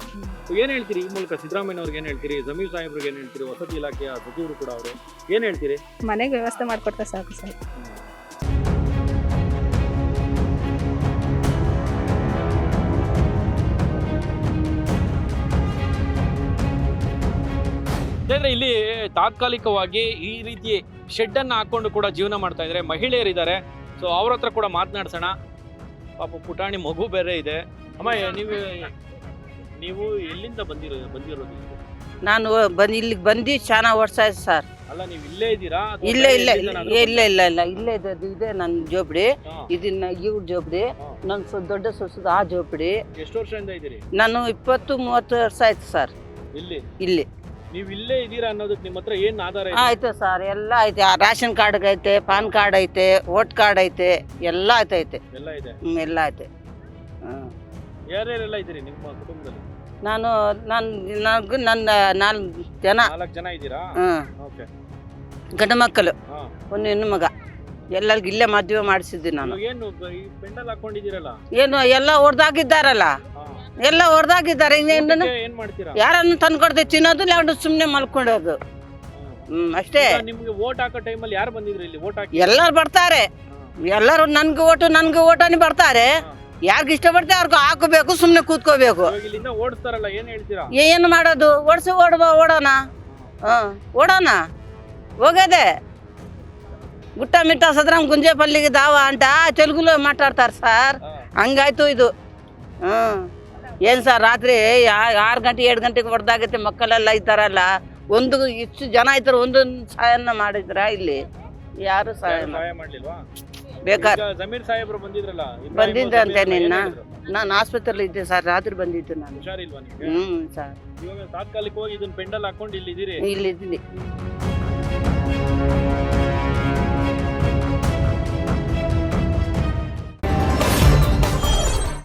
ಏನ್ ಹೇಳ್ತೀರಿ ಈ ಮೂಲಕ? ಸಿದ್ದರಾಮಯ್ಯ ಅವ್ರಿಗೆ ಏನ್ ಹೇಳ್ತೀರಿ? ಜಮೀರ್ ಸಾಹೇಬ್ರಿಗೆ ಏನ್ ಹೇಳ್ತೀರಿ? ವಸತಿ ಇಲಾಖೆಯ ಸಚಿವರು ಕೂಡ ಅವರು ಏನ್ ಹೇಳ್ತೀರಿ?
ಮನೆಗೆ ವ್ಯವಸ್ಥೆ ಮಾಡ್ಕೊಡ್ತಾ ಸಾಕು ಸರ್.
ಇಲ್ಲಿ ತಾತ್ಕಾಲಿಕವಾಗಿ ಈ ರೀತಿ ಶೆಡ್ ಅನ್ನ ಹಾಕೊಂಡು ಕೂಡ ಜೀವನ ಮಾಡ್ತಾ ಇದ್ದಾರೆ ಮಹಿಳೆಯರಿದ್ದಾರೆ. ಸೊ ಅವ್ರ ಹತ್ರ ಕೂಡ ಮಾತನಾಡ್ಸೋಣ. ಪಾಪ ಪುಟಾಣಿ ಮಗು ಬೇರೆ ಇದೆ. ಅಮ್ಮ, ನೀವು ಎಲ್ಲಿಂದ ಬಂದಿರೋದು?
ನಾನು ಇಲ್ಲಿಗೆ ಬಂದು ಚೆನ್ನಾಗಿ ವರ್ಷ ಆಯ್ತು ಸರ್.
ಅಲ್ಲ, ನೀವು ಇಲ್ಲೇ ಇದ್ದೀರಾ?
ಇಲ್ಲ ಇಲ್ಲ ಇಲ್ಲ ಇಲ್ಲ ಇಲ್ಲ ಇಲ್ಲೇ ಇದೆ ನನ್ನ ಜೋಪಡಿ. ಇದನ್ನ ಇವ್ರ ಜೋಪಡಿ, ನನ್ನ ದೊಡ್ಡ ಸೊಸದ ಆ ಜೋಪಡಿ.
ಎಷ್ಟು ವರ್ಷದಿಂದ ಇದ್ದೀರಿ?
ನಾನು 20-30 ವರ್ಷ ಆಯ್ತು ಸರ್ ಇಲ್ಲಿ.
ನೀವು ಇಲ್ಲೇ ಇದ್ದೀರಾ ಅನ್ನೋದಕ್ಕೆ ನಿಮ್ಮ ಹತ್ರ ಏನ್ ಆಧಾರ ಇದೆ?
ಆಯ್ತು ಸರ್, ಎಲ್ಲ ಐತೆ. ರೇಷನ್ ಕಾರ್ಡ್ ಐತೆ, ಪಾನ್ ಕಾರ್ಡ್ ಐತೆ, ವೋಟ್ ಕಾರ್ಡ್ ಐತೆ, ಎಲ್ಲ ಐತೆ.
ಎಲ್ಲ ಇದೆ?
ಎಲ್ಲ ಐತೆ.
ಯಾರ್ಯಾರೆಲ್ಲ ಇದ್ದೀರಿ ನಿಮ್ಮ ಕುಟುಂಬದಲ್ಲಿ?
ನನ್ನ 4 ಜನ.
4 ಜನ ಇದ್ದೀರಾ? ಓಕೆ.
ಗಂಡು ಮಕ್ಕಳು, ಒಂದು ಹೆಣ್ಣು ಮಗ. ಎಲ್ಲರಿಗೂ ಇಲ್ಲೇ ಮದುವೆ ಮಾಡಿಸಿದ್ದೆ ನಾನು.
ಏನು ಈ ಪೆಂಡಲ್ ಹಾಕೊಂಡಿದ್ದೀರಲ್ಲ?
ಏನು ಎಲ್ಲ ಹೊಡೆದಾಗಿದ್ದಾರಲ್ಲ, ಎಲ್ಲ ಹೊಡೆದಾಗಿದ್ದಾರೆ.
ಏನ್ ಮಾಡ್ತೀರಾ?
ಯಾರನ್ನು ತಂದ್ಕೊಡ್ದೆ ತಿನ್ನೋದು, ಇಲ್ಲ ಸುಮ್ಮನೆ ಮಲ್ಕೊಂಡೋದು, ಅಷ್ಟೇ.
ನಿಮ್ಗೆ ವೋಟ್ ಹಾಕೋ ಟೈಮಲ್ಲಿ ಯಾರು ಬಂದಿದ್ರು ಇಲ್ಲಿ ವೋಟ್ ಹಾಕಿ?
ಎಲ್ಲರೂ ಬರ್ತಾರೆ, ಎಲ್ಲರೂ ನನ್ಗೆ ಓಟು ಅನಿ ಬರ್ತಾರೆ. ಯಾರಿಗೆ ಇಷ್ಟ ಪಡ್ತಾರೆ ಅವ್ರಿಗೆ ಹಾಕಬೇಕು, ಸುಮ್ಮನೆ ಕೂತ್ಕೋಬೇಕು.
ಇಲ್ಲಿಂದ ಓಡಿಸ್ತಾರಲ್ಲ, ಏನ್ ಹೇಳ್ತೀರಾ?
ಏನು ಮಾಡೋದು? ಓಡೋಣ ಹೋಗದೆ ಗುಟ್ಟ ಮಿಟ್ಟ ಸದ್ರಾಮ್ ಗುಂಜೆ ಪಲ್ಲಿಗೆ ದಾವ ಅಂತ ತೆಲುಗುలో ಮಾತಾಡ್ತಾರೆ ಸರ್. ಹಂಗಾಯ್ತು ಇದು. ಏನು ಸರ್, ರಾತ್ರಿ 6 ಗಂಟೆ 7 ಗಂಟೆಗೆ ಹೊಡೆದಾಗೈತೆ. ಮಕ್ಕಳೆಲ್ಲ ಇದ್ದಾರಲ್ಲ, ಇಷ್ಟು ಜನ ಇದ್ದಾರೆ, ಒಂದೊಂದು ಸಹಾಯನ ಮಾಡಿದ್ರ ಇಲ್ಲಿ? ಯಾರು ಸಹಾಯ
ಮಾಡ್ಲಿಲ್ವಾ?
ಬೇಕಾದ್ರೆ
ಜಮೀರ್ ಸಾಹೇಬ್ರು ಬಂದಿದ್ರಲ್ಲ,
ಬಂದಿದ್ರಂತೆ
ನಾನು ಆಸ್ಪತ್ರೆಯಲ್ಲಿ ಇದ್ದೆ ಸರ್, ರಾತ್ರಿ ಬಂದಿದ್ದು ನಾನು.
ಹುಷಾರಿಲ್ವಾ ನಿಮ್ಗೆ?
ಸರ್,
ಇವಾಗ ತಾತ್ಕಾಲಿಕವಾಗಿ ಇದನ್ನ ಪೆಂಡಲ್ ಹಾಕೊಂಡು ಇಲ್ಲಿದ್ದೀರಿ.
ಇಲ್ಲಿದ್ದೀನಿ.